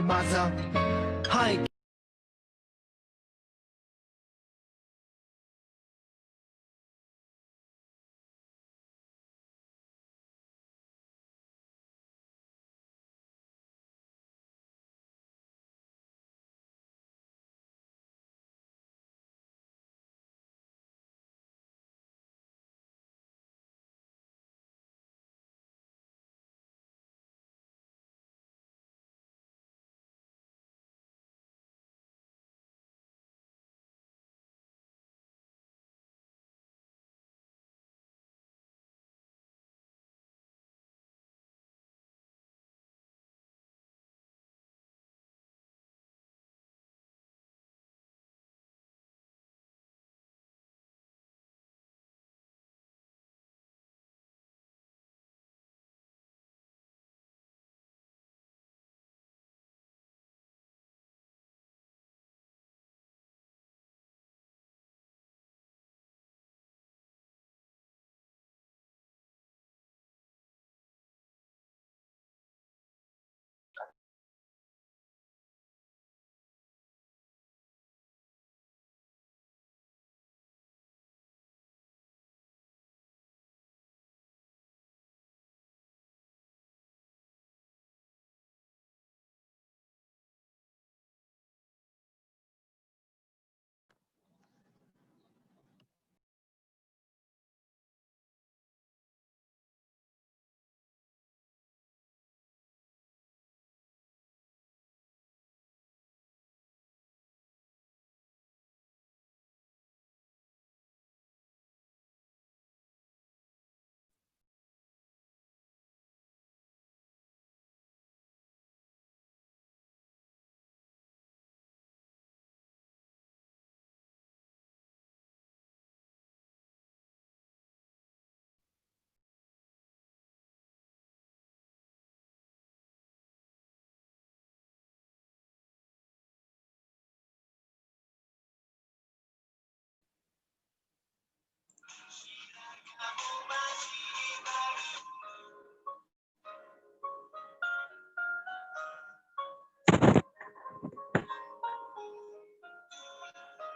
mother. Hi.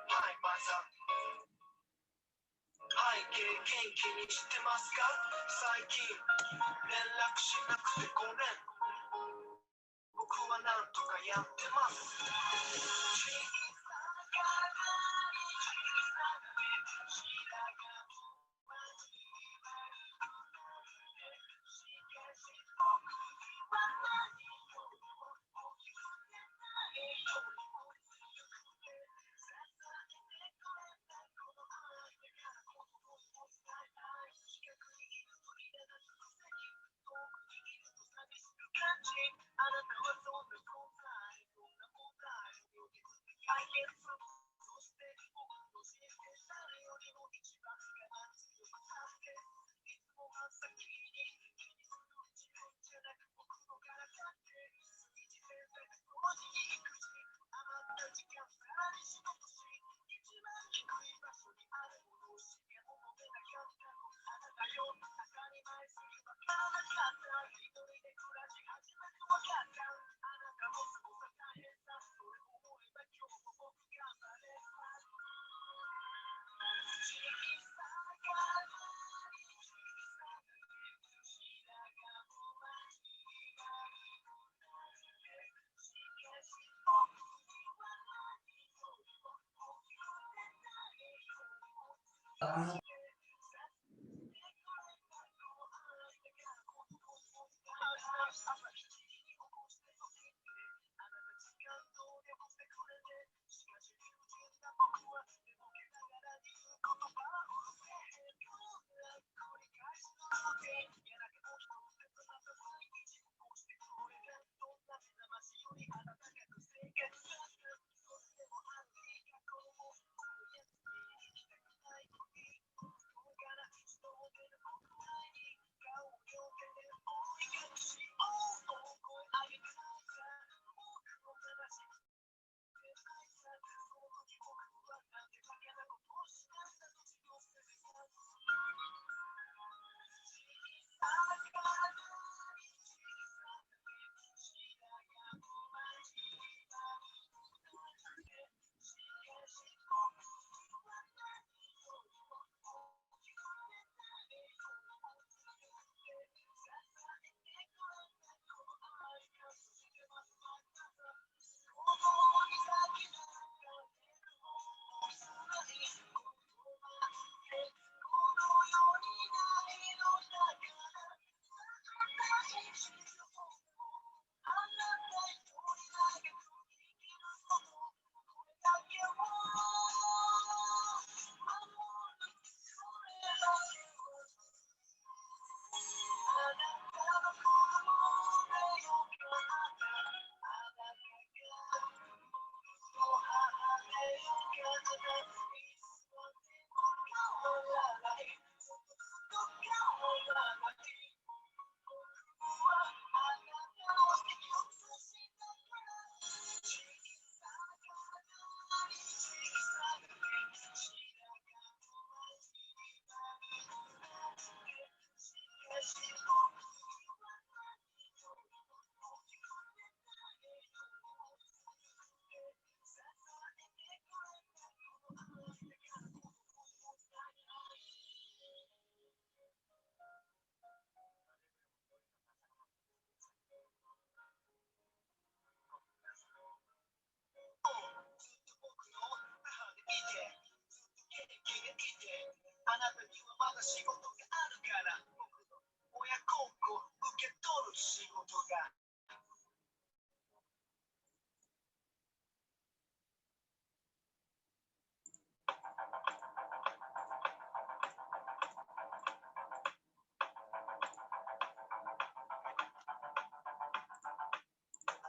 Hi mother. Hi 元気にしてますか？最近連絡しなくてごめん。僕はなんとかやってます。な仕事があるから僕の親孝行受け取る仕事が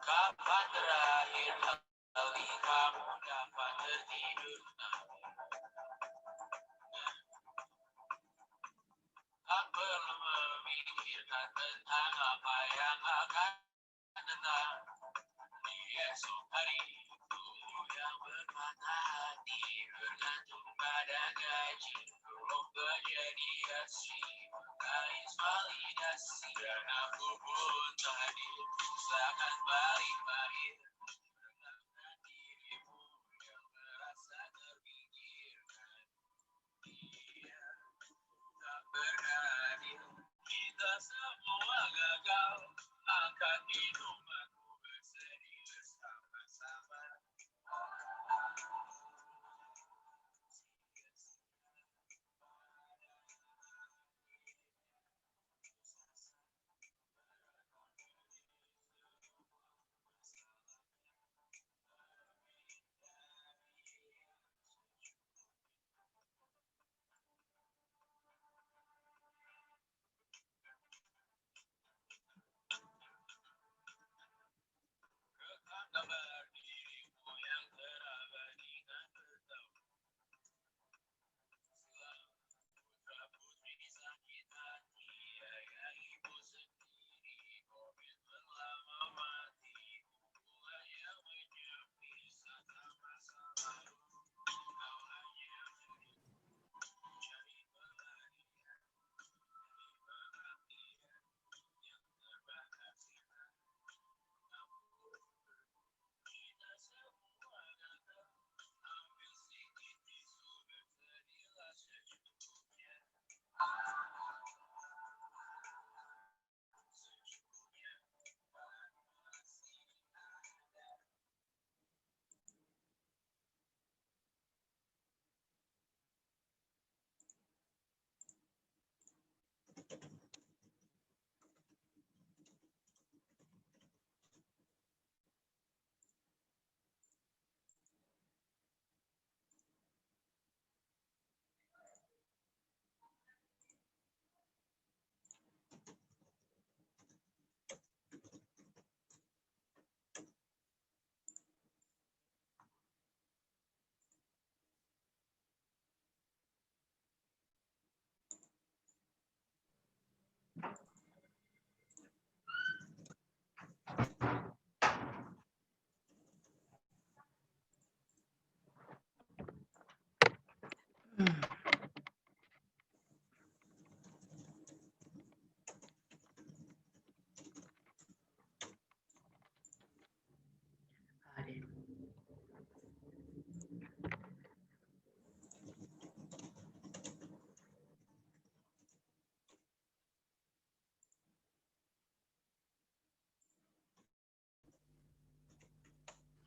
Kapan terakhir kali kamu dapat tertidur? Tak perlu memikirkan tentang apa yang akan datang di esok hari. Tubuh yang berpatah hati bergantung pada gaji. Belum menjadi asli, mengais validasi. Dan aku pun tadi usahakan balik-balik. Menenangkan dirimu yang merasa terpinggirkan. Dia tak berdadil. Kita semua gagal. Angkat minum aku bersedih bersama-sama. Rekam gambar dirimu yang terabadikan bertahun. Putra putri sakit hati, ayah ibu sendiri, komitmen lama mati, hubungan yang menyepi serta masa lalu. Kau hanya mencari pelarian dari perhatian yang terbakar sinar. Kita semua gagal. Ambil sedikit tisu bersedilah secukupnya. Secukupnya masih ada.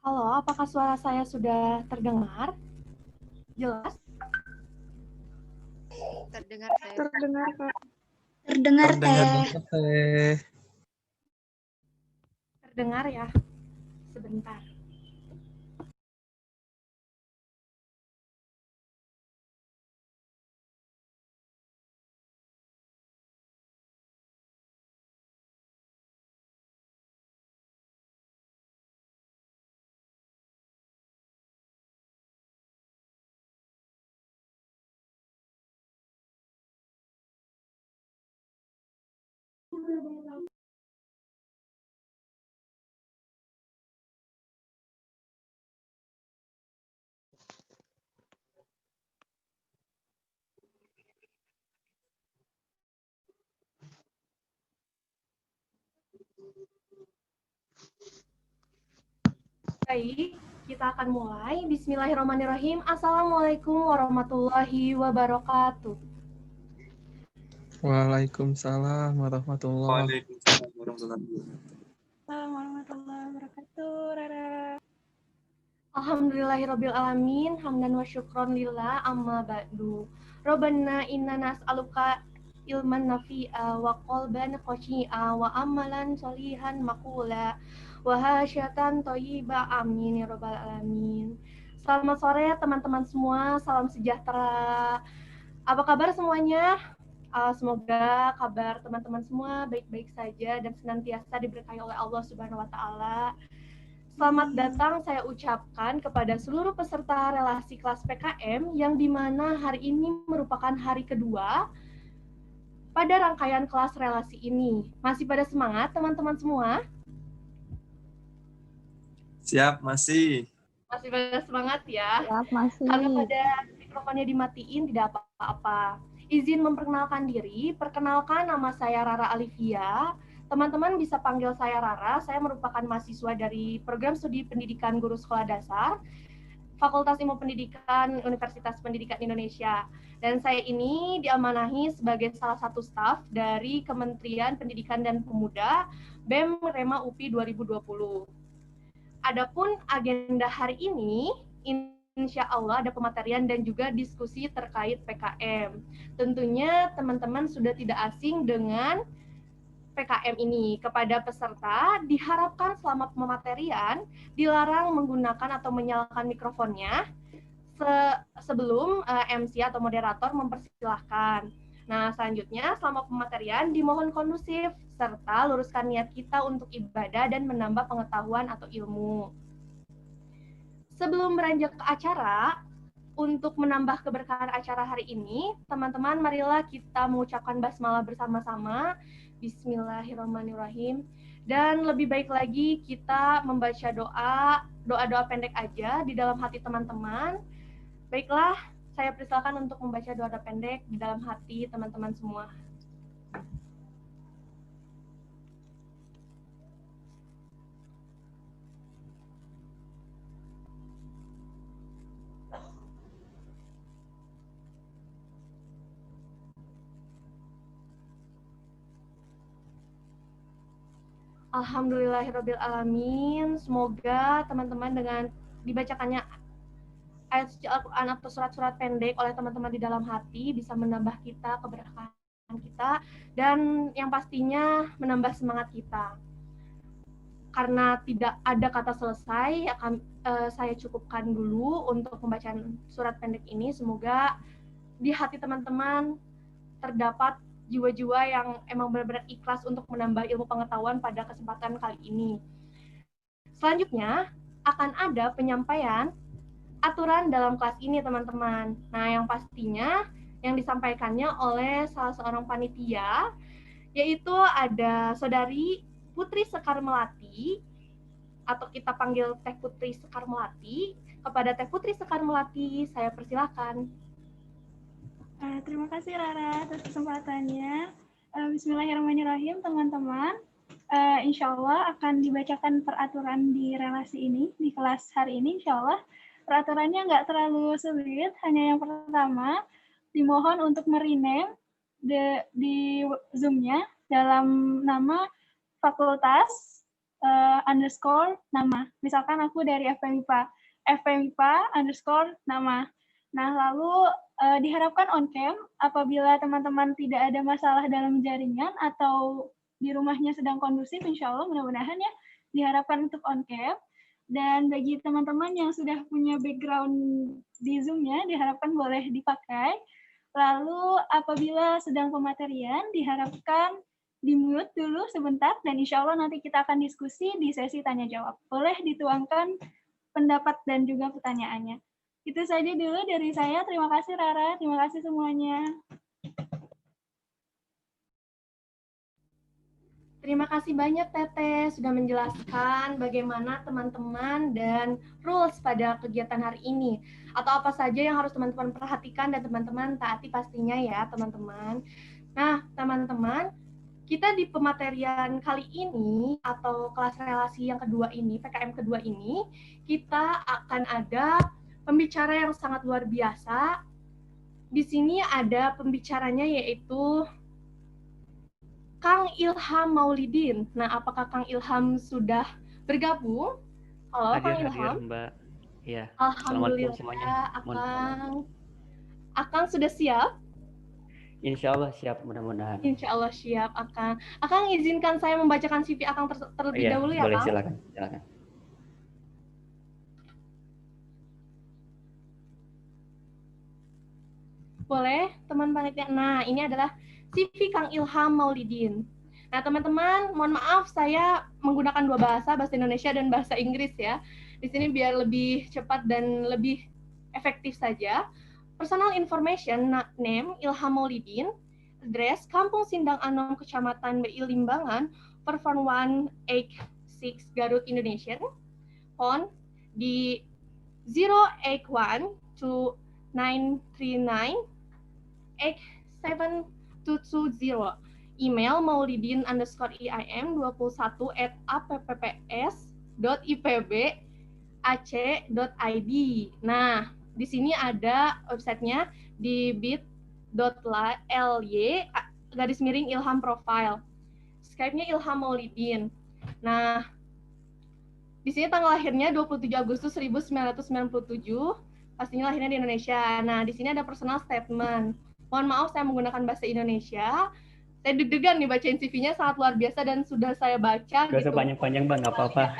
Halo, apakah suara saya sudah terdengar? Jelas? Terdengar, Teh. Terdengar, Kak. Terdengar, Terdengar Teh. banget, Teh. Terdengar ya? Sebentar. Baik, kita akan mulai. Bismillahirrahmanirrahim. Assalamualaikum warahmatullahi wabarakatuh. Waalaikumsalam warahmatullahi Assalamualaikum warahmatullahi wabarakatuh, Rara. Alhamdulillahirabbil alamin, hamdan wa syukron lillah, amma ba'du. Rabbana inna nas'aluka ilman nafi'a wa qalban khashi'a wa amalan solihan maqula wa hasyatan thayyiba, amin ya rabbal alamin. Selamat sore teman-teman semua, salam sejahtera. Apa kabar semuanya? Semoga kabar teman-teman semua baik-baik saja dan senantiasa diberkahi oleh Allah Subhanahu wa taala. Selamat datang saya ucapkan kepada seluruh peserta relasi kelas PKM yang dimana hari ini merupakan hari kedua pada rangkaian kelas relasi ini. Masih pada semangat teman-teman semua? Siap, masih. Masih pada semangat ya? Siap, masih. Karena pada mikrofonnya dimatiin tidak apa-apa. Izin memperkenalkan diri, perkenalkan nama saya Rara Alivia. Teman-teman bisa panggil saya Rara, saya merupakan mahasiswa dari Program Studi Pendidikan Guru Sekolah Dasar, Fakultas Ilmu Pendidikan Universitas Pendidikan Indonesia. Dan saya ini diamanahi sebagai salah satu staf dari Kementerian Pendidikan dan Pemuda, BEM Rema UPI 2020. Adapun agenda hari ini, insya Allah ada pematerian dan juga diskusi terkait PKM. Tentunya teman-teman sudah tidak asing dengan PKM ini. Kepada peserta diharapkan selama pematerian dilarang menggunakan atau menyalakan mikrofonnya sebelum MC atau moderator mempersilahkan. Nah, selanjutnya selama pematerian dimohon kondusif serta luruskan niat kita untuk ibadah dan menambah pengetahuan atau ilmu. Sebelum beranjak ke acara, untuk menambah keberkahan acara hari ini, teman-teman marilah kita mengucapkan basmalah bersama-sama. Bismillahirrahmanirrahim. Dan lebih baik lagi kita membaca doa-doa pendek aja di dalam hati teman-teman. Baiklah, saya persilakan untuk membaca doa pendek di dalam hati teman-teman semua. Alhamdulillahirabbil alamin. Semoga teman-teman dengan dibacakannya ayat suci Al-Quran atau surat-surat pendek oleh teman-teman di dalam hati bisa menambah kita keberkahan kita dan yang pastinya menambah semangat kita. Karena tidak ada kata selesai, akan saya cukupkan dulu untuk pembacaan surat pendek ini. Semoga di hati teman-teman terdapat jiwa-jiwa yang emang benar-benar ikhlas untuk menambah ilmu pengetahuan pada kesempatan kali ini. Selanjutnya akan ada penyampaian aturan dalam kelas ini, teman-teman. Nah, yang pastinya yang disampaikannya oleh salah seorang panitia, yaitu ada Saudari Putri Sekar Melati, atau kita panggil Teh Putri Sekar Melati. Kepada Teh Putri Sekar Melati, saya persilahkan. Terima kasih Rara atas kesempatannya. Bismillahirrahmanirrahim teman-teman. Insya Allah akan dibacakan peraturan di relasi ini, di kelas hari ini insya Allah. Peraturannya nggak terlalu sulit, hanya yang pertama dimohon untuk merename di Zoom-nya dalam nama fakultas underscore nama. Misalkan aku dari FPMIPA underscore nama. Nah, lalu diharapkan on-cam apabila teman-teman tidak ada masalah dalam jaringan atau di rumahnya sedang kondusif, insya Allah mudah-mudahan ya, diharapkan untuk on-cam. Dan bagi teman-teman yang sudah punya background di Zoom-nya, diharapkan boleh dipakai. Lalu apabila sedang pematerian, diharapkan di-mute dulu sebentar, dan insya Allah nanti kita akan diskusi di sesi tanya-jawab. Boleh dituangkan pendapat dan juga pertanyaannya. Itu saja dulu dari saya. Terima kasih Rara, terima kasih semuanya. Terima kasih banyak Teteh sudah menjelaskan bagaimana teman-teman dan rules pada kegiatan hari ini. Atau apa saja yang harus teman-teman perhatikan dan teman-teman taati pastinya ya teman-teman. Nah teman-teman, kita di pematerian kali ini atau kelas relasi yang kedua ini, PKM kedua ini, kita akan ada pembicara yang sangat luar biasa. Di sini ada pembicaranya yaitu Kang Ilham Maulidin. Nah, apakah Kang Ilham sudah bergabung? Halo, Kang Ilham. Mbak. Iya. Assalamualaikum semuanya. Alhamdulillah, Akang sudah siap? Insya Allah siap, mudah-mudahan. Insya Allah siap, Akang. Akang izinkan saya membacakan CV Akang terlebih Iya, dahulu ya, boleh, Kang? silakan. Boleh, teman panitia. Nah, ini adalah CV Kang Ilham Maulidin. Nah, teman-teman, mohon maaf saya menggunakan dua bahasa Indonesia dan bahasa Inggris ya. Di sini biar lebih cepat dan lebih efektif saja. Personal information, name Ilham Maulidin, address Kampung Sindang Anom, Kecamatan BI Limbangan, Perform 186 Garut, Indonesia. Phone di 081 939 8720. Email maulidin_iim21@appps.ipb.ac.id. Nah, di sini ada websitenya di bit.ly _Ilham Profile. Skype-nya Ilham Maulidin. Nah, di sini tanggal lahirnya 27 Agustus 1997. Pastinya lahirnya di Indonesia. Nah, di sini ada personal statement. Mohon maaf saya menggunakan bahasa Indonesia. Saya deg-degan nih bacain CV-nya, sangat luar biasa dan sudah saya baca. Gak usah panjang-panjang, Bang, nggak apa-apa.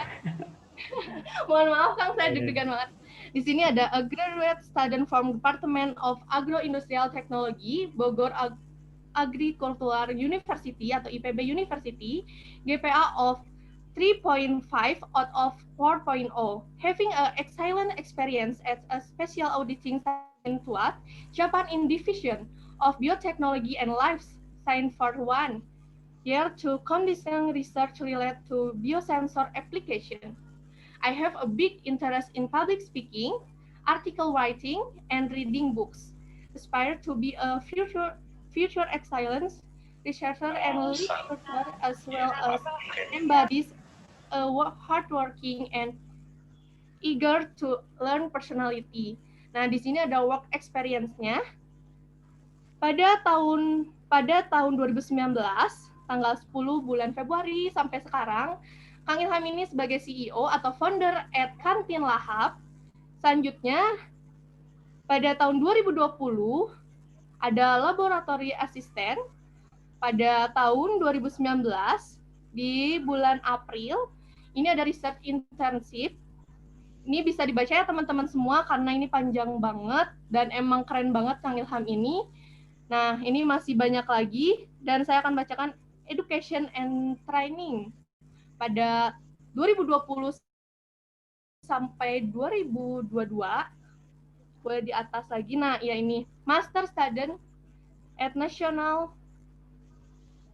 Mohon maaf Kang, saya deg-degan banget. Di sini ada a graduate student from Department of Agro-Industrial Technology, Bogor Agricultural University atau IPB University, GPA of 3.5 out of 4.0, having an excellent experience as a special auditing scientist, Japan in Division of Biotechnology and Life Science for 1 year to condition research related to biosensor application. I have a big interest in public speaking, article writing, and reading books. Aspire to be a future excellence researcher and researcher, as well as embodies a hardworking and eager to learn personality. Nah, di sini ada work experience-nya. Pada tahun 2019, tanggal 10 bulan Februari sampai sekarang, Kang Ilham ini sebagai CEO atau founder at Kantin Lahap. Selanjutnya, pada tahun 2020, ada laboratory assistant. Pada tahun 2019, di bulan April, ini ada research internship. Ini bisa dibaca ya teman-teman semua, karena ini panjang banget, dan emang keren banget Kang Ilham ini. Nah, ini masih banyak lagi, dan saya akan bacakan education and training. Pada 2020 sampai 2022, boleh di atas lagi. Nah, ya ini, Master Student at National,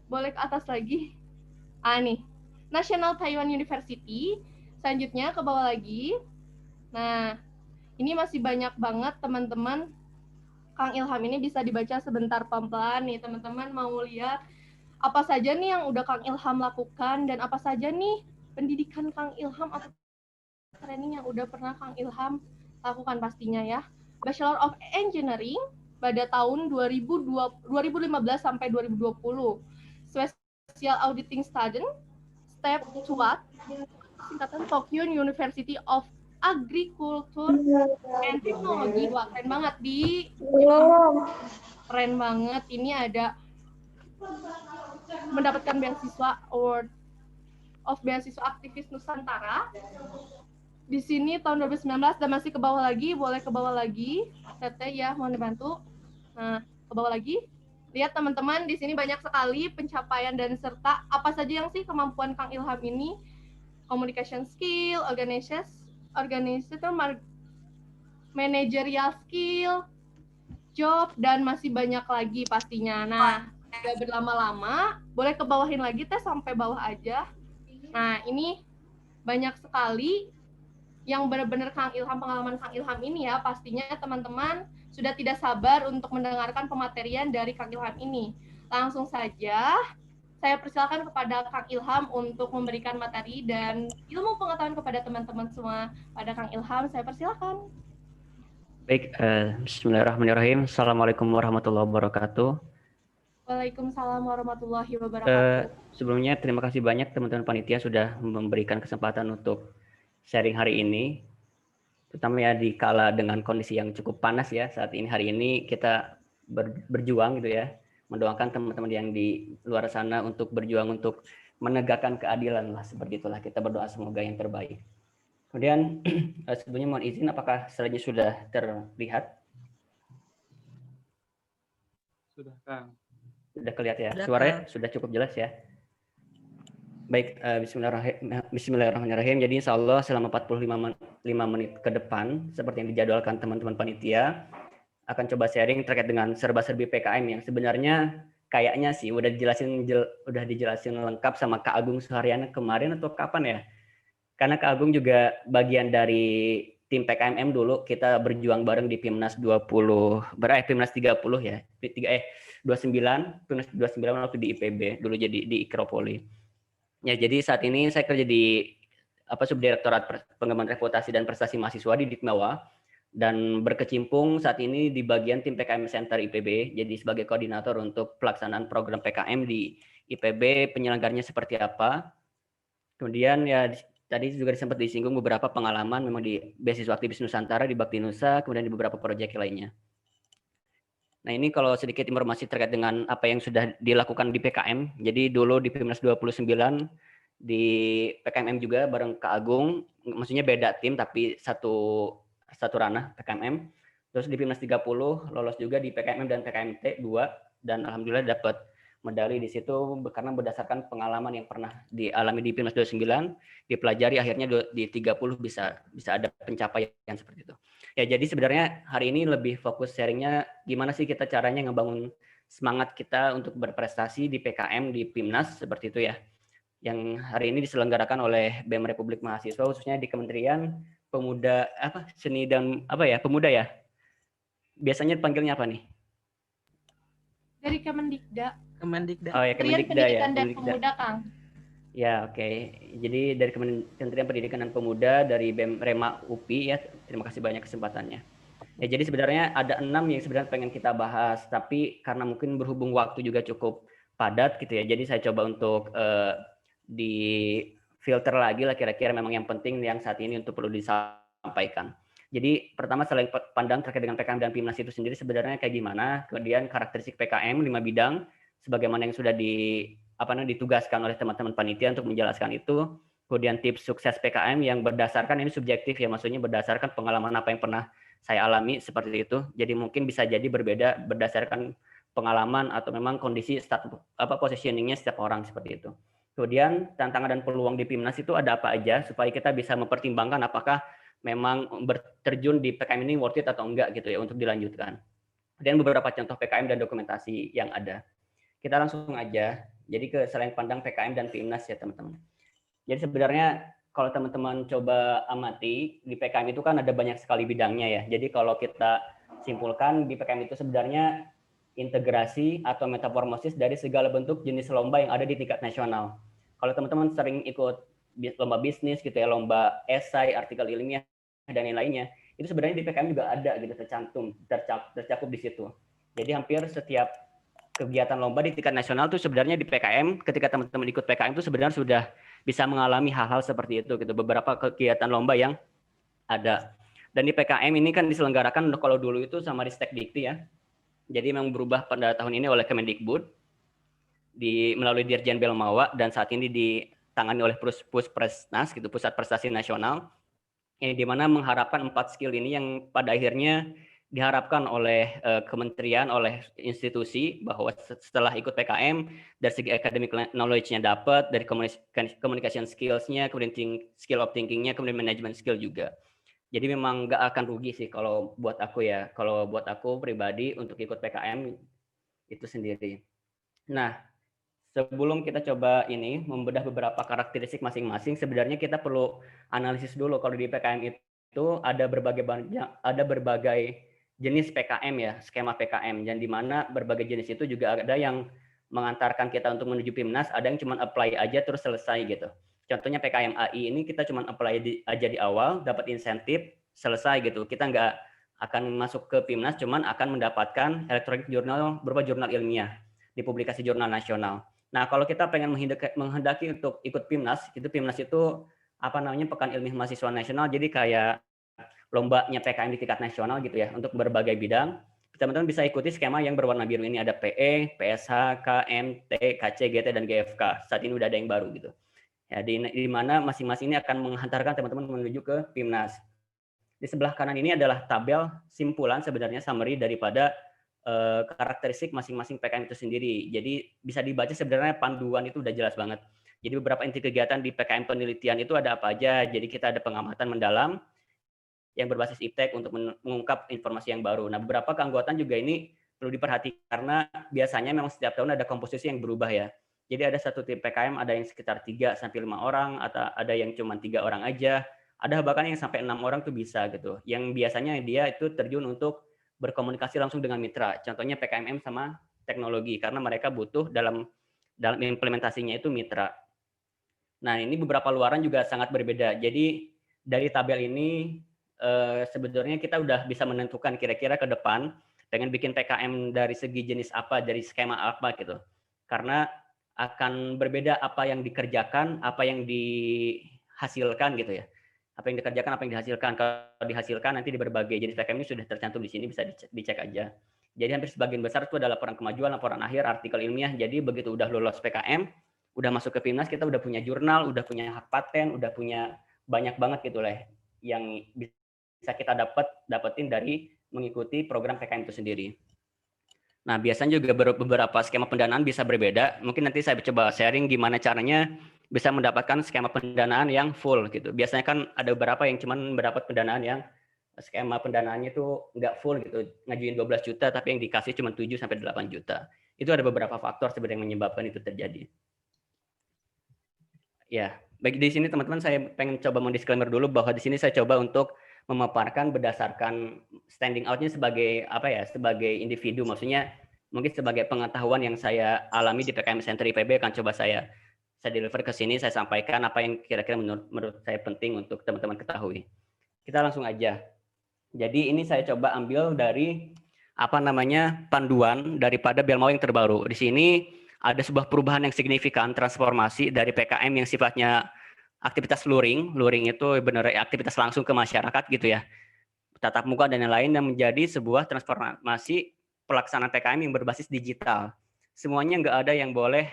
boleh ke atas lagi. Nih, National Taiwan University. Selanjutnya ke bawah lagi. Nah, ini masih banyak banget teman-teman. Kang Ilham ini bisa dibaca sebentar pelan-pelan nih, teman-teman mau lihat apa saja nih yang udah Kang Ilham lakukan dan apa saja nih pendidikan Kang Ilham atau training yang udah pernah Kang Ilham lakukan pastinya ya. Bachelor of Engineering pada tahun 2015 sampai 2020. Special Auditing Student Step 2, singkatan Tokyo University of Agriculture and Technology. Wah, keren banget keren banget. Ini ada mendapatkan beasiswa Award of Beasiswa Aktivis Nusantara. Di sini tahun 2019 dan masih ke bawah lagi, boleh ke bawah lagi. Tete ya, mohon dibantu. Nah, ke bawah lagi. Lihat teman-teman, di sini banyak sekali pencapaian dan serta apa saja yang sih kemampuan Kang Ilham ini. Communication skill, organizational managerial skill, job, dan masih banyak lagi pastinya. Nah, udah berlama-lama, boleh ke bawahin lagi teh sampai bawah aja. Nah, ini banyak sekali yang benar-benar Kang Ilham, pengalaman Kang Ilham ini ya, pastinya teman-teman sudah tidak sabar untuk mendengarkan pematerian dari Kang Ilham ini. Langsung saja, saya persilakan kepada Kang Ilham untuk memberikan materi dan ilmu pengetahuan kepada teman-teman semua. Pada Kang Ilham, saya persilakan. Baik, bismillahirrahmanirrahim. Assalamualaikum warahmatullahi wabarakatuh. Waalaikumsalam warahmatullahi wabarakatuh. Sebelumnya terima kasih banyak teman-teman panitia sudah memberikan kesempatan untuk sharing hari ini. terutama ya di kala dengan kondisi yang cukup panas ya saat ini. Hari ini kita berjuang gitu ya, mendoakan teman-teman yang di luar sana untuk berjuang untuk menegakkan keadilan lah, seperti itulah. Kita berdoa semoga yang terbaik. Kemudian sebelumnya mohon izin, apakah slide-nya sudah terlihat? Sudah, Kang. Sudah kelihatan ya? Sudah, Suaranya Kang. sudah cukup jelas ya? Baik, bismillahirrahmanirrahim. Jadi insya Allah selama 45 menit ke depan, seperti yang dijadwalkan teman-teman panitia, akan coba sharing terkait dengan serba-serbi PKM yang sebenarnya kayaknya sih udah dijelasin lengkap sama Kak Agung Suharyana kemarin atau kapan ya? Karena Kak Agung juga bagian dari tim PKMM dulu, kita berjuang bareng di Pimnas 29 ya. 29, Pimnas 29 waktu di IPB, dulu jadi di Ikropoli. Ya, jadi saat ini saya kerja di Subdirektorat Pengembangan Reputasi dan Prestasi Mahasiswa di Ditmawa, dan berkecimpung saat ini di bagian tim PKM Center IPB, jadi sebagai koordinator untuk pelaksanaan program PKM di IPB, penyelenggaranya seperti apa. Kemudian ya tadi juga sempat disinggung beberapa pengalaman memang di Beasiswa Aktivis Nusantara di Bakti Nusa, kemudian di beberapa proyek lainnya. Nah, ini kalau sedikit informasi terkait dengan apa yang sudah dilakukan di PKM. Jadi dulu di Pimnas 29 di PKMM juga bareng Kak Agung, maksudnya beda tim tapi satu ranah PKMM. Terus di Pimnas 30 lolos juga di PKMM dan PKMT 2, dan alhamdulillah dapat medali di situ karena berdasarkan pengalaman yang pernah dialami di Pimnas 29, dipelajari akhirnya di 30 bisa ada pencapaian seperti itu. Ya, jadi sebenarnya hari ini lebih fokus sharingnya gimana sih kita caranya ngebangun semangat kita untuk berprestasi di PKM, di Pimnas, seperti itu ya. Yang hari ini diselenggarakan oleh BEM Republik Mahasiswa, khususnya di Kementerian Pemuda, Seni dan Pemuda ya. Biasanya panggilnya apa nih? Dari Kemendikda. Oh ya, Kemendikda ya. Pendidikan dan Pemuda, Kang. Ya, oke. Jadi dari Kementerian Pendidikan dan Pemuda, dari BEM Rema UPI ya. Terima kasih banyak kesempatannya. Ya, jadi sebenarnya ada 6 yang sebenarnya pengen kita bahas, tapi karena mungkin berhubung waktu juga cukup padat gitu ya. Jadi saya coba untuk di filter lagi lah kira-kira memang yang penting yang saat ini untuk perlu disampaikan. Jadi pertama selain pandang terkait dengan PKM dan Pimnas itu sendiri sebenarnya kayak gimana, kemudian karakteristik PKM 5 bidang sebagaimana yang sudah ditugaskan oleh teman-teman panitia untuk menjelaskan itu. Kemudian tips sukses PKM yang berdasarkan, ini subjektif ya, maksudnya berdasarkan pengalaman apa yang pernah saya alami seperti itu. Jadi mungkin bisa jadi berbeda berdasarkan pengalaman atau memang kondisi positioningnya setiap orang seperti itu. Kemudian tantangan dan peluang di Pimnas itu ada apa aja supaya kita bisa mempertimbangkan apakah memang berterjun di PKM ini worth it atau enggak gitu ya untuk dilanjutkan. Dan beberapa contoh PKM dan dokumentasi yang ada. Kita langsung aja. Jadi ke selain pandang PKM dan Pimnas ya teman-teman. Jadi sebenarnya kalau teman-teman coba amati di PKM itu kan ada banyak sekali bidangnya ya. Jadi kalau kita simpulkan di PKM itu sebenarnya integrasi atau metamorfosis dari segala bentuk jenis lomba yang ada di tingkat nasional. Kalau teman-teman sering ikut lomba bisnis gitu ya, lomba esai, artikel ilmiah dan lain-lainnya, itu sebenarnya di PKM juga ada gitu tercakup di situ. Jadi hampir setiap kegiatan lomba di tingkat nasional tuh sebenarnya di PKM, ketika teman-teman ikut PKM itu sebenarnya sudah bisa mengalami hal-hal seperti itu gitu, beberapa kegiatan lomba yang ada. Dan di PKM ini kan diselenggarakan kalau dulu itu sama Ristek Dikti ya. Jadi memang berubah pada tahun ini oleh Kemendikbud melalui Dirjen Belmawa, dan saat ini ditangani oleh Puspresnas gitu, Pusat Prestasi Nasional, yang dimana mengharapkan 4 skill ini yang pada akhirnya diharapkan oleh kementerian, oleh institusi, bahwa setelah ikut PKM dari segi academic knowledge-nya dapat, dari communication skills-nya, kemudian skill of thinking-nya, kemudian management skill juga. Jadi memang nggak akan rugi sih kalau buat aku ya, kalau buat aku pribadi untuk ikut PKM itu sendiri. Nah, sebelum kita coba membedah beberapa karakteristik masing-masing, sebenarnya kita perlu analisis dulu. Kalau di PKM itu ada berbagai jenis PKM ya, skema PKM, dan di mana berbagai jenis itu juga ada yang mengantarkan kita untuk menuju Pimnas, ada yang cuma apply aja terus selesai gitu. Contohnya PKM AI ini kita cuma apply aja di awal, dapat insentif, selesai gitu. Kita nggak akan masuk ke Pimnas, cuman akan mendapatkan electronic journal berupa jurnal ilmiah di publikasi jurnal nasional. Nah, kalau kita pengen menghendaki untuk ikut Pimnas, itu Pimnas itu Pekan Ilmiah Mahasiswa Nasional, jadi kayak lombanya PKM di tingkat nasional gitu ya untuk berbagai bidang. Teman-teman bisa ikuti skema yang berwarna biru ini, ada PE, PSH, KM, T, KC, GT, dan GFK. Saat ini udah ada yang baru gitu. Ya, di mana masing-masing ini akan menghantarkan teman-teman menuju ke PIMNAS. Di sebelah kanan ini adalah tabel simpulan sebenarnya summary daripada karakteristik masing-masing PKM itu sendiri. Jadi bisa dibaca sebenarnya panduan itu udah jelas banget. Jadi beberapa inti kegiatan di PKM penelitian itu ada apa aja. Jadi kita ada pengamatan mendalam yang berbasis iptek untuk mengungkap informasi yang baru. Nah, beberapa keanggotaan juga ini perlu diperhatikan karena biasanya memang setiap tahun ada komposisi yang berubah ya. Jadi ada satu tim PKM ada yang sekitar 3 sampai 5 orang atau ada yang cuma 3 orang aja. Ada bahkan yang sampai 6 orang tuh bisa gitu. Yang biasanya dia itu terjun untuk berkomunikasi langsung dengan mitra. Contohnya PKMM sama teknologi karena mereka butuh dalam implementasinya itu mitra. Nah, ini beberapa luaran juga sangat berbeda. Jadi dari tabel ini sebetulnya kita udah bisa menentukan kira-kira ke depan dengan bikin PKM dari segi jenis apa, dari skema apa gitu. Karena akan berbeda apa yang dikerjakan, apa yang dihasilkan gitu ya. Apa yang dikerjakan, apa yang dihasilkan. Kalau dihasilkan nanti di berbagai jenis PKM ini sudah tercantum di sini, bisa dicek aja. Jadi hampir sebagian besar itu adalah laporan kemajuan, laporan akhir, artikel ilmiah. Jadi begitu udah lulus PKM, udah masuk ke PIMNAS, kita udah punya jurnal, udah punya hak paten, udah punya banyak banget gitu lah yang bisa kita dapetin dari mengikuti program PKM itu sendiri. Nah, biasanya juga beberapa skema pendanaan bisa berbeda. Mungkin nanti saya coba sharing gimana caranya bisa mendapatkan skema pendanaan yang full gitu. Biasanya kan ada beberapa yang cuma mendapat pendanaan yang skema pendanaannya itu nggak full gitu, ngajuin 12 juta tapi yang dikasih cuma 7 sampai 8 juta. Itu ada beberapa faktor sebenarnya yang menyebabkan itu terjadi. Ya, baik di sini teman-teman saya pengen coba mendisklaimer dulu bahwa di sini saya coba untuk memaparkan berdasarkan standing out-nya sebagai apa ya, sebagai individu, maksudnya mungkin sebagai pengetahuan yang saya alami di PKM Center IPB akan coba saya deliver ke sini, saya sampaikan apa yang kira-kira menurut saya penting untuk teman-teman ketahui. Kita langsung aja. Jadi ini saya coba ambil dari apa namanya panduan daripada Belmau yang terbaru. Di sini ada sebuah perubahan yang signifikan, transformasi dari PKM yang sifatnya aktivitas luring itu benar aktivitas langsung ke masyarakat gitu ya, tatap muka dan lain-lain, yang menjadi sebuah transformasi pelaksanaan PKM yang berbasis digital. Semuanya nggak ada yang boleh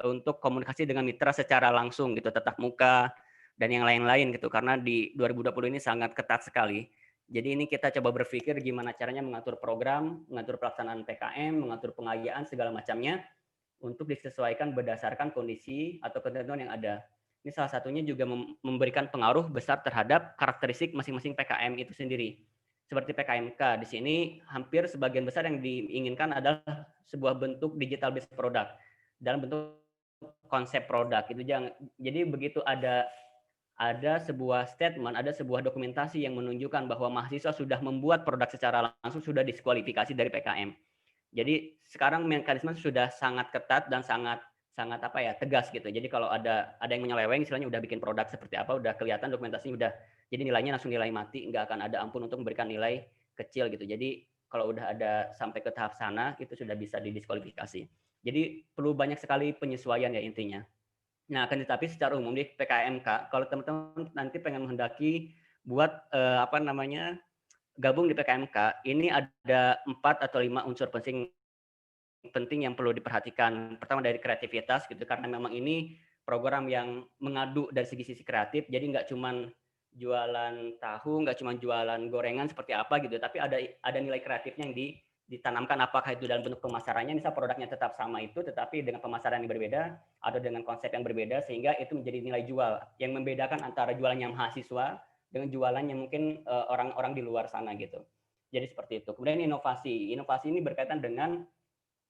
untuk komunikasi dengan mitra secara langsung gitu, tatap muka dan yang lain-lain gitu, karena di 2020 ini sangat ketat sekali. Jadi ini kita coba berpikir gimana caranya mengatur program, mengatur pelaksanaan PKM, mengatur pengayaan segala macamnya untuk disesuaikan berdasarkan kondisi atau ketentuan yang ada. Ini salah satunya juga memberikan pengaruh besar terhadap karakteristik masing-masing PKM itu sendiri. Seperti PKMK, di sini hampir sebagian besar yang diinginkan adalah sebuah bentuk digital based product dalam bentuk konsep produk. Itu jadi begitu ada sebuah statement, ada sebuah dokumentasi yang menunjukkan bahwa mahasiswa sudah membuat produk secara langsung, sudah diskualifikasi dari PKM. Jadi sekarang mekanisme sudah sangat ketat dan sangat apa ya, tegas gitu. Jadi kalau ada yang menyeleweng, istilahnya udah bikin produk seperti apa, udah kelihatan dokumentasinya, udah jadi nilainya langsung nilai mati, nggak akan ada ampun untuk memberikan nilai kecil gitu. Jadi kalau udah ada sampai ke tahap sana, itu sudah bisa didiskualifikasi. Jadi perlu banyak sekali penyesuaian ya intinya. Nah, akan tetapi secara umum di PKMK, kalau teman-teman nanti pengen menghendaki buat gabung di PKMK, ini ada 4 atau 5 unsur penting yang perlu diperhatikan. Pertama dari kreativitas gitu, karena memang ini program yang mengadu dari sisi kreatif, jadi nggak cuma jualan tahu, nggak cuma jualan gorengan seperti apa gitu, tapi ada nilai kreatifnya yang ditanamkan, apakah itu dalam bentuk pemasarannya, misal produknya tetap sama itu, tetapi dengan pemasaran yang berbeda, atau dengan konsep yang berbeda, sehingga itu menjadi nilai jual, yang membedakan antara jualannya mahasiswa dengan jualan yang mungkin orang-orang di luar sana gitu. Jadi seperti itu. Kemudian inovasi ini berkaitan dengan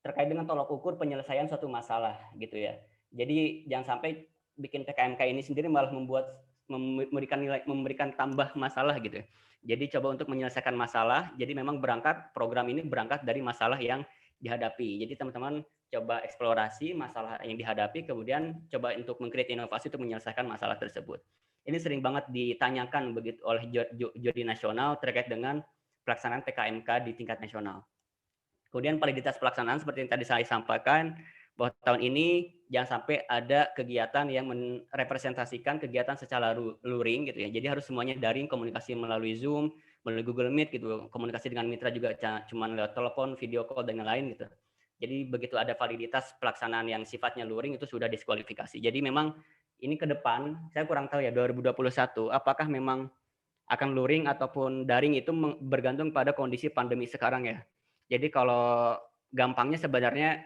terkait dengan tolak ukur penyelesaian suatu masalah gitu ya. Jadi jangan sampai bikin PKMK ini sendiri malah memberikan tambah masalah gitu ya. Jadi coba untuk menyelesaikan masalah. Jadi memang program ini berangkat dari masalah yang dihadapi. Jadi teman-teman coba eksplorasi masalah yang dihadapi, kemudian coba untuk mengkreat inovasi untuk menyelesaikan masalah tersebut. Ini sering banget ditanyakan begitu oleh juri nasional terkait dengan pelaksanaan PKMK di tingkat nasional. Kemudian validitas pelaksanaan seperti yang tadi saya sampaikan, bahwa tahun ini jangan sampai ada kegiatan yang merepresentasikan kegiatan secara luring gitu ya. Jadi harus semuanya daring, komunikasi melalui Zoom, melalui Google Meet gitu, komunikasi dengan mitra juga cuma lewat telepon, video call dan lain gitu. Jadi begitu ada validitas pelaksanaan yang sifatnya luring itu sudah diskualifikasi. Jadi memang ini ke depan saya kurang tahu ya 2021 apakah memang akan luring ataupun daring itu bergantung pada kondisi pandemi sekarang ya. Jadi kalau gampangnya sebenarnya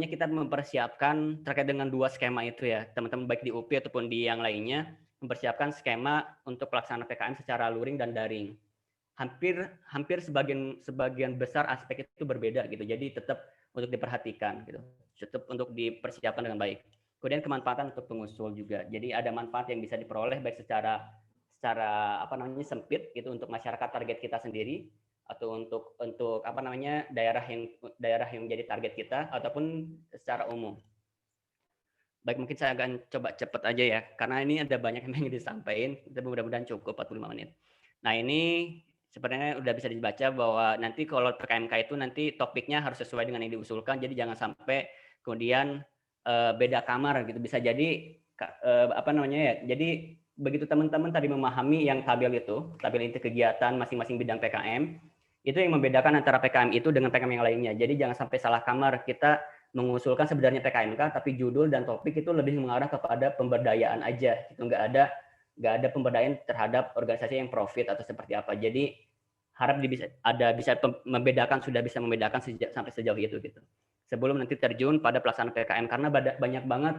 kita mempersiapkan terkait dengan dua skema itu ya, teman-teman baik di UPI ataupun di yang lainnya mempersiapkan skema untuk pelaksanaan PKM secara luring dan daring. Hampir sebagian besar aspek itu berbeda gitu. Jadi tetap untuk diperhatikan gitu. Tetap untuk dipersiapkan dengan baik. Kemudian kemanfaatan untuk pengusul juga. Jadi ada manfaat yang bisa diperoleh baik secara sempit gitu untuk masyarakat target kita sendiri atau untuk daerah yang menjadi target kita ataupun secara umum. Baik, mungkin saya akan coba cepat aja ya karena ini ada banyak yang ingin disampaikan, tapi mudah-mudahan cukup 45 menit. Nah, ini sebenarnya udah bisa dibaca bahwa nanti kalau PKMK itu nanti topiknya harus sesuai dengan yang diusulkan, jadi jangan sampai kemudian beda kamar gitu. Bisa jadi jadi begitu teman-teman tadi memahami yang tabel inti kegiatan masing-masing bidang PKM, itu yang membedakan antara PKM itu dengan PKM yang lainnya. Jadi jangan sampai salah kamar, kita mengusulkan sebenarnya PKMK, tapi judul dan topik itu lebih mengarah kepada pemberdayaan aja, itu nggak ada pemberdayaan terhadap organisasi yang profit atau seperti apa. Jadi harap sudah bisa membedakan sampai sejauh itu gitu. Sebelum nanti terjun pada pelaksanaan PKM, karena banyak banget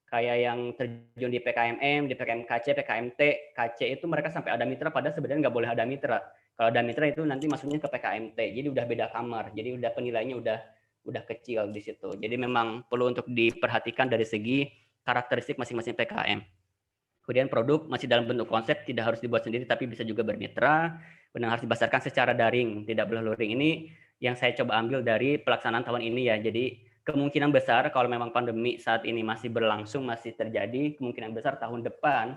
kayak yang terjun di PKMM, di PKMKC, PKMT, KC itu mereka sampai ada mitra, padahal sebenarnya nggak boleh ada mitra. Kalau ada mitra itu nanti masuknya ke PKMT, jadi udah beda kamar, jadi udah penilaiannya udah kecil di situ. Jadi memang perlu untuk diperhatikan dari segi karakteristik masing-masing PKM. Kemudian produk masih dalam bentuk konsep, tidak harus dibuat sendiri, tapi bisa juga bermitra. Kemudian harus dibasarkan secara daring, tidak boleh luring. Ini yang saya coba ambil dari pelaksanaan tahun ini ya. Jadi kemungkinan besar kalau memang pandemi saat ini masih berlangsung, masih terjadi, kemungkinan besar tahun depan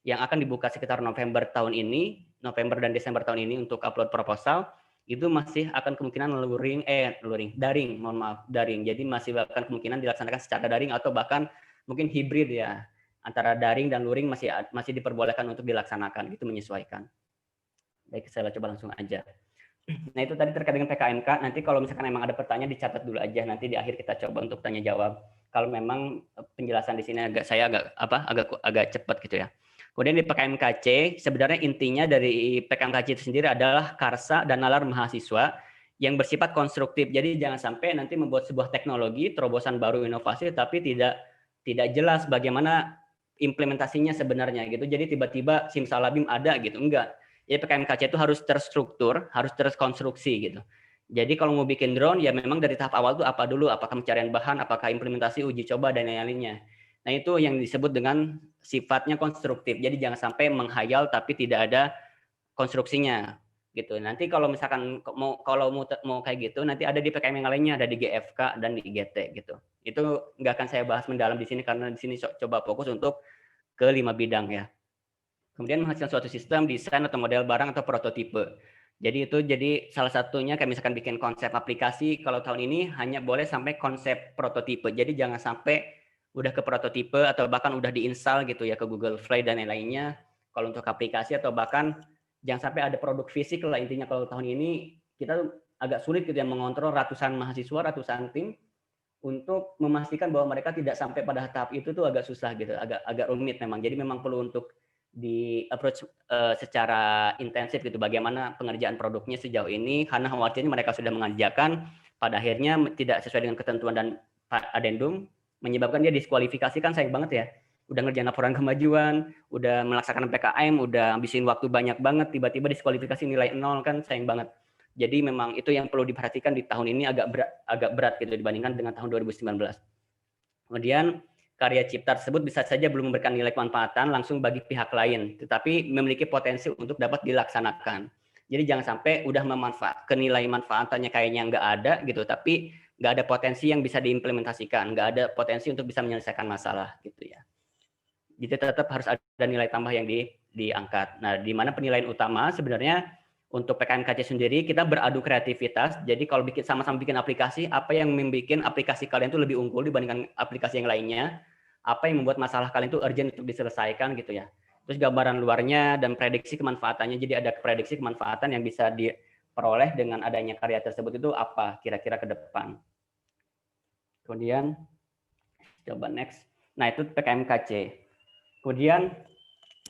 yang akan dibuka sekitar November dan Desember tahun ini untuk upload proposal, itu masih akan kemungkinan daring. Jadi masih akan kemungkinan dilaksanakan secara daring atau bahkan mungkin hibrid ya, antara daring dan luring masih diperbolehkan untuk dilaksanakan, itu menyesuaikan. Baik, saya coba langsung aja. Nah, itu tadi terkait dengan PKMK. Nanti kalau misalkan memang ada pertanyaan dicatat dulu aja, nanti di akhir kita coba untuk tanya jawab. Kalau memang penjelasan di sini agak cepat gitu ya. Kemudian di PKMKC, sebenarnya intinya dari PKMKC itu sendiri adalah karsa dan nalar mahasiswa yang bersifat konstruktif. Jadi jangan sampai nanti membuat sebuah teknologi, terobosan baru, inovasi, tapi tidak jelas bagaimana implementasinya sebenarnya gitu. Jadi tiba-tiba simsalabim ada gitu, enggak. Jadi PKMKC itu harus terstruktur, harus terkonstruksi gitu. Jadi kalau mau bikin drone ya memang dari tahap awal itu apa dulu, apakah pencarian bahan, apakah implementasi, uji coba dan lain-lainnya. Nah, itu yang disebut dengan sifatnya konstruktif. Jadi jangan sampai menghayal tapi tidak ada konstruksinya gitu. Nanti kalau misalkan mau kayak gitu, nanti ada di PKM yang lainnya, ada di GFK dan di IGT gitu. Itu nggak akan saya bahas mendalam di sini karena di sini coba fokus untuk ke 5 bidang ya. Kemudian menghasilkan suatu sistem, desain atau model barang atau prototipe. Jadi salah satunya kayak misalkan bikin konsep aplikasi, kalau tahun ini hanya boleh sampai konsep prototipe. Jadi jangan sampai udah ke prototipe atau bahkan udah diinstal gitu ya ke Google Play dan lain-lainnya. Kalau untuk aplikasi atau bahkan jangan sampai ada produk fisik lah, intinya kalau tahun ini kita agak sulit gitu ya mengontrol ratusan mahasiswa, ratusan tim untuk memastikan bahwa mereka tidak sampai pada tahap itu tuh agak susah gitu, agak rumit memang. Jadi memang perlu untuk di approach secara intensif gitu bagaimana pengerjaan produknya sejauh ini, karena khawatirnya mereka sudah mengerjakan pada akhirnya tidak sesuai dengan ketentuan dan adendum, menyebabkan dia diskualifikasi. Kan sayang banget ya, udah ngerjain laporan kemajuan, udah melaksanakan PKM, udah habisin waktu banyak banget, tiba-tiba diskualifikasi nilai 0, kan sayang banget. Jadi memang itu yang perlu diperhatikan di tahun ini, agak berat gitu dibandingkan dengan tahun 2019. Kemudian karya cipta tersebut bisa saja belum memberikan nilai kemanfaatan langsung bagi pihak lain, tetapi memiliki potensi untuk dapat dilaksanakan. Jadi jangan sampai udah nilai manfaatannya kayaknya nggak ada gitu, tapi nggak ada potensi yang bisa diimplementasikan, nggak ada potensi untuk bisa menyelesaikan masalah gitu ya. Jadi tetap harus ada nilai tambah yang diangkat. Nah, di mana penilaian utama sebenarnya untuk PKMKC sendiri kita beradu kreativitas. Jadi kalau sama-sama bikin aplikasi, apa yang membuat aplikasi kalian itu lebih unggul dibandingkan aplikasi yang lainnya? Apa yang membuat masalah kalian itu urgent untuk diselesaikan gitu ya. terus gambaran luarnya dan prediksi kemanfaatannya. Jadi ada prediksi kemanfaatan yang bisa diperoleh dengan adanya karya tersebut itu apa kira-kira ke depan. Kemudian coba next. Nah, itu PKMKC. Kemudian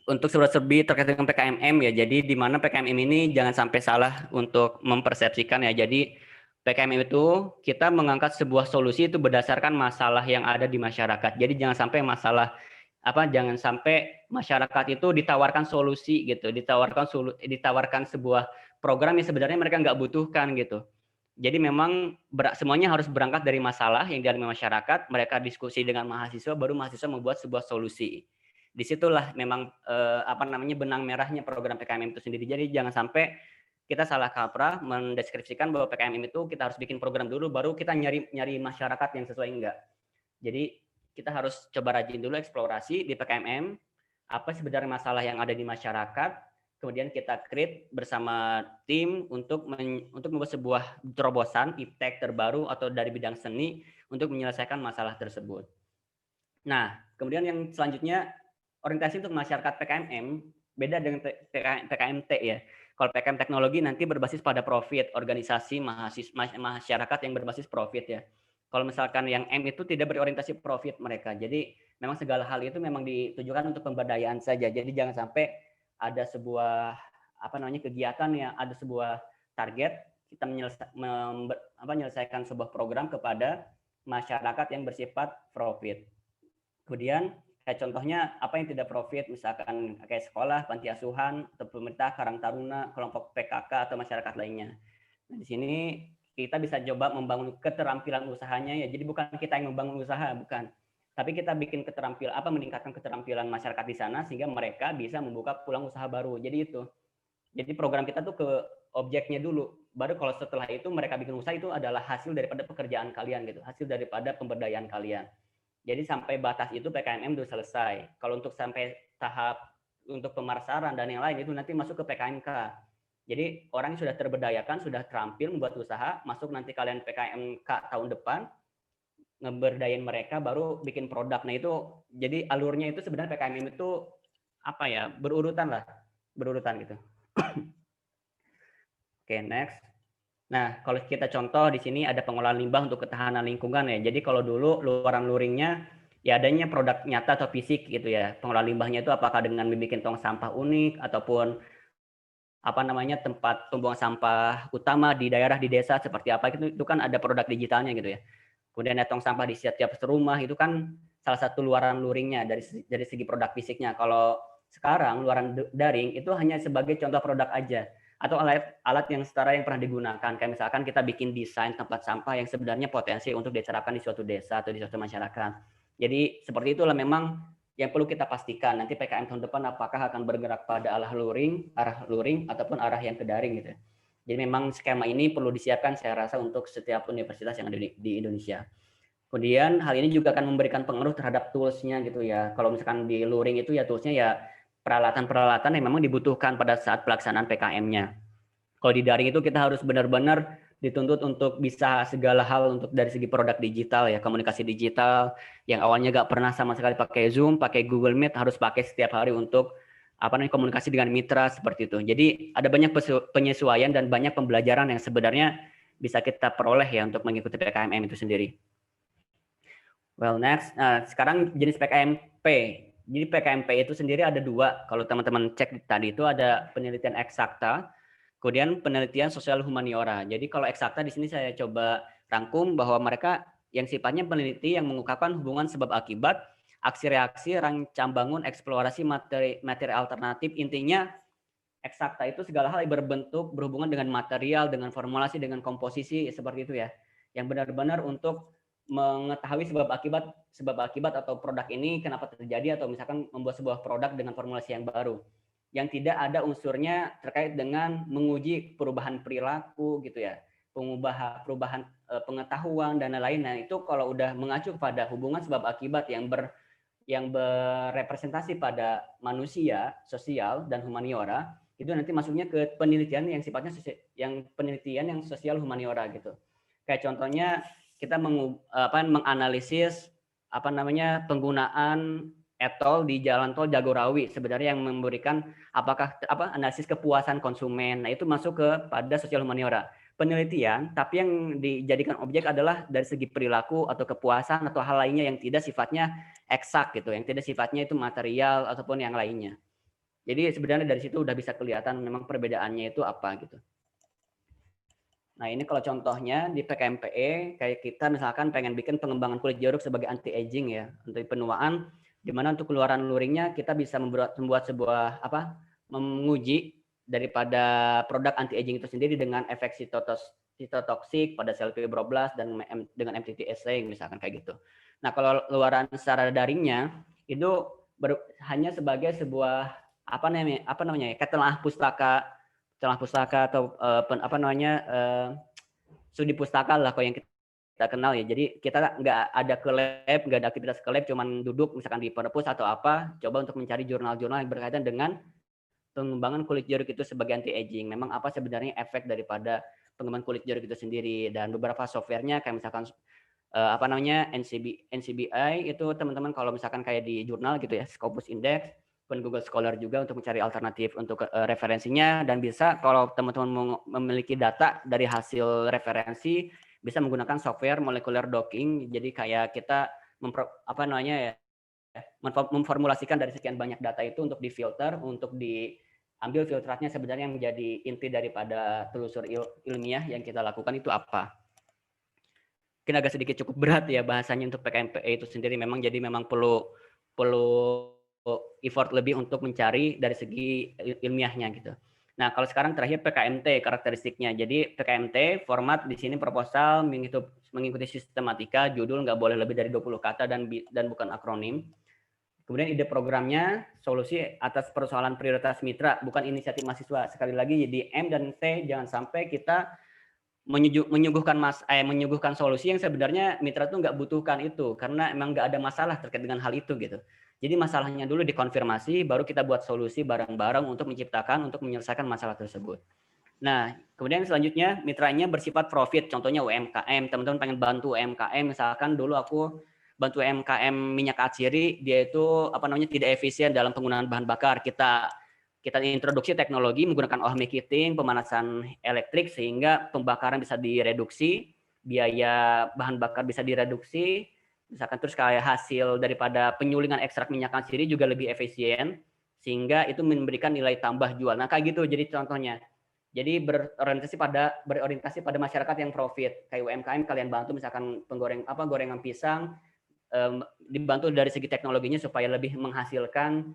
untuk serba-serbi terkait dengan PKMM ya. Jadi di mana PKMM ini jangan sampai salah untuk mempersepsikan ya. Jadi PKMM itu kita mengangkat sebuah solusi itu berdasarkan masalah yang ada di masyarakat. Jadi jangan sampai jangan sampai masyarakat itu ditawarkan solusi gitu, ditawarkan sebuah program yang sebenarnya mereka nggak butuhkan gitu. Jadi memang semuanya harus berangkat dari masalah yang dialami masyarakat, mereka diskusi dengan mahasiswa, baru mahasiswa membuat sebuah solusi. Disitulah memang benang merahnya program PKMM itu sendiri. Jadi jangan sampai kita salah kaprah mendeskripsikan bahwa PKMM itu kita harus bikin program dulu, baru kita nyari masyarakat yang sesuai enggak. Jadi kita harus coba rajin dulu eksplorasi di PKMM, apa sebenarnya masalah yang ada di masyarakat, kemudian kita create bersama tim untuk membuat sebuah terobosan iptek terbaru atau dari bidang seni untuk menyelesaikan masalah tersebut. Nah, kemudian yang selanjutnya orientasi untuk masyarakat PKMM beda dengan PKMT ya. Kalau PKM teknologi nanti berbasis pada profit, organisasi masyarakat yang berbasis profit ya. Kalau misalkan yang M itu tidak berorientasi profit mereka. Jadi memang segala hal itu memang ditujukan untuk pemberdayaan saja. Jadi jangan sampai ada sebuah kegiatan yang ada sebuah target kita menyelesaikan sebuah program kepada masyarakat yang bersifat profit. Kemudian kayak contohnya apa yang tidak profit, misalkan kayak sekolah, panti asuhan, atau pemerintah, Karang Taruna, kelompok PKK atau masyarakat lainnya. Nah, di sini kita bisa coba membangun keterampilan usahanya ya. Jadi bukan kita yang membangun usaha, bukan. Tapi kita bikin meningkatkan keterampilan masyarakat di sana sehingga mereka bisa membuka peluang usaha baru. Jadi itu. Jadi program kita tuh ke objeknya dulu. Baru kalau setelah itu mereka bikin usaha itu adalah hasil daripada pekerjaan kalian gitu, hasil daripada pemberdayaan kalian. Jadi sampai batas itu PKMM sudah selesai. Kalau untuk sampai tahap untuk pemasaran dan yang lain itu nanti masuk ke PKMK. Jadi orang yang sudah terberdayakan, sudah terampil membuat usaha, masuk nanti kalian PKMK tahun depan, ngeberdayain mereka baru bikin produk. Nah itu jadi alurnya itu sebenarnya PKMM itu berurutan gitu. Oke, next. Nah, kalau kita contoh di sini ada pengolahan limbah untuk ketahanan lingkungan ya. Jadi kalau dulu luaran luringnya ya adanya produk nyata atau fisik gitu ya. Pengolahan limbahnya itu apakah dengan membuat tong sampah unik ataupun tempat pembuangan sampah utama di daerah di desa seperti apa itu kan ada produk digitalnya gitu ya. Kemudian ada tong sampah di setiap rumah itu kan salah satu luaran luringnya dari segi produk fisiknya. Kalau sekarang luaran daring itu hanya sebagai contoh produk aja atau alat yang setara yang pernah digunakan. Kayak misalkan kita bikin desain tempat sampah yang sebenarnya potensi untuk diterapkan di suatu desa atau di suatu masyarakat. Jadi seperti itulah memang yang perlu kita pastikan. Nanti PKM tahun depan apakah akan bergerak pada arah luring ataupun arah yang ke daring gitu. Jadi memang skema ini perlu disiapkan saya rasa untuk setiap universitas yang ada di Indonesia. Kemudian hal ini juga akan memberikan pengaruh terhadap tools-nya gitu ya. Kalau misalkan di luring itu ya tools-nya ya peralatan-peralatan yang memang dibutuhkan pada saat pelaksanaan PKM-nya. Kalau di daring itu kita harus benar-benar dituntut untuk bisa segala hal untuk dari segi produk digital ya, komunikasi digital yang awalnya nggak pernah sama sekali pakai Zoom, pakai Google Meet, harus pakai setiap hari untuk komunikasi dengan mitra seperti itu. Jadi ada banyak penyesuaian dan banyak pembelajaran yang sebenarnya bisa kita peroleh ya untuk mengikuti PKMM itu sendiri. Well, next. Nah, sekarang jenis PKMP. Jadi PKMP itu sendiri ada dua. Kalau teman-teman cek tadi itu ada penelitian eksakta, kemudian penelitian sosial humaniora. Jadi kalau eksakta di sini saya coba rangkum bahwa mereka yang sifatnya peneliti yang mengungkapkan hubungan sebab akibat, aksi reaksi, rancang bangun, eksplorasi materi alternatif. Intinya eksakta itu segala hal yang berhubungan dengan material, dengan formulasi, dengan komposisi seperti itu ya. Yang benar-benar untuk mengetahui sebab akibat atau produk ini kenapa terjadi atau misalkan membuat sebuah produk dengan formulasi yang baru yang tidak ada unsurnya terkait dengan menguji perubahan perilaku gitu ya, perubahan pengetahuan dan lain-lain. Nah itu kalau udah mengacu pada hubungan sebab akibat yang berrepresentasi pada manusia, sosial dan humaniora, itu nanti masuknya ke penelitian yang sifatnya penelitian yang sosial humaniora gitu. Kayak contohnya kita menganalisis penggunaan e-tol di jalan tol Jagorawi sebenarnya yang memberikan analisis kepuasan konsumen. Nah, itu masuk pada sosial humaniora. Penelitian, tapi yang dijadikan objek adalah dari segi perilaku atau kepuasan atau hal lainnya yang tidak sifatnya eksak gitu, yang tidak sifatnya itu material ataupun yang lainnya. Jadi sebenarnya dari situ udah bisa kelihatan memang perbedaannya itu apa gitu. Nah, ini kalau contohnya di PKMPE, kayak kita misalkan pengen bikin pengembangan kulit jeruk sebagai anti-aging ya, untuk penuaan, di mana untuk keluaran luringnya kita bisa membuat sebuah menguji daripada produk anti-aging itu sendiri dengan efek sitotoksik pada sel fibroblast dan dengan MTT assay misalkan kayak gitu. Nah, kalau luaran secara daringnya itu hanya sebagai sebuah ketelah pustaka atau studi pustaka lah kalau yang kita kenal ya. Jadi kita nggak ada ke lab, nggak ada aktivitas ke lab, cuman duduk misalkan di perpus atau apa, coba untuk mencari jurnal-jurnal yang berkaitan dengan pengembangan kulit jeruk itu sebagai anti-aging. Memang apa sebenarnya efek daripada pengembangan kulit jeruk itu sendiri, dan beberapa softwarenya kayak misalkan NCBI itu teman-teman kalau misalkan kayak di jurnal gitu ya, Scopus Index, Google Scholar juga untuk mencari alternatif untuk referensinya, dan bisa kalau teman-teman memiliki data dari hasil referensi bisa menggunakan software molecular docking. Jadi kayak kita memformulasikan dari sekian banyak data itu untuk difilter, untuk diambil filtratnya sebenarnya yang menjadi inti daripada telusur ilmiah yang kita lakukan itu apa. Mungkin agak sedikit cukup berat ya bahasanya untuk PKMPE itu sendiri, memang jadi memang perlu effort lebih untuk mencari dari segi ilmiahnya gitu. Nah, kalau sekarang terakhir PKMT karakteristiknya. Jadi PKMT format di sini proposal mengikuti sistematika, judul nggak boleh lebih dari 20 kata dan bukan akronim. Kemudian ide programnya solusi atas persoalan prioritas mitra, bukan inisiatif mahasiswa. Sekali lagi di M dan T jangan sampai kita menyuguhkan solusi yang sebenarnya mitra tuh nggak butuhkan itu, karena emang nggak ada masalah terkait dengan hal itu gitu. Jadi masalahnya dulu dikonfirmasi, baru kita buat solusi bareng-bareng untuk menyelesaikan masalah tersebut. Nah, kemudian selanjutnya mitranya bersifat profit, contohnya UMKM. Teman-teman pengen bantu UMKM, misalkan dulu aku bantu UMKM minyak atsiri, dia itu tidak efisien dalam penggunaan bahan bakar. Kita introduksi teknologi menggunakan ohm heating, pemanasan elektrik sehingga pembakaran bisa direduksi, biaya bahan bakar bisa direduksi. Misalkan terus kayak hasil daripada penyulingan ekstrak minyak atsiri juga lebih efisien, sehingga itu memberikan nilai tambah jual. Nah, kayak gitu jadi contohnya. Jadi berorientasi pada masyarakat yang profit. Kayak UMKM kalian bantu misalkan gorengan pisang, dibantu dari segi teknologinya supaya lebih menghasilkan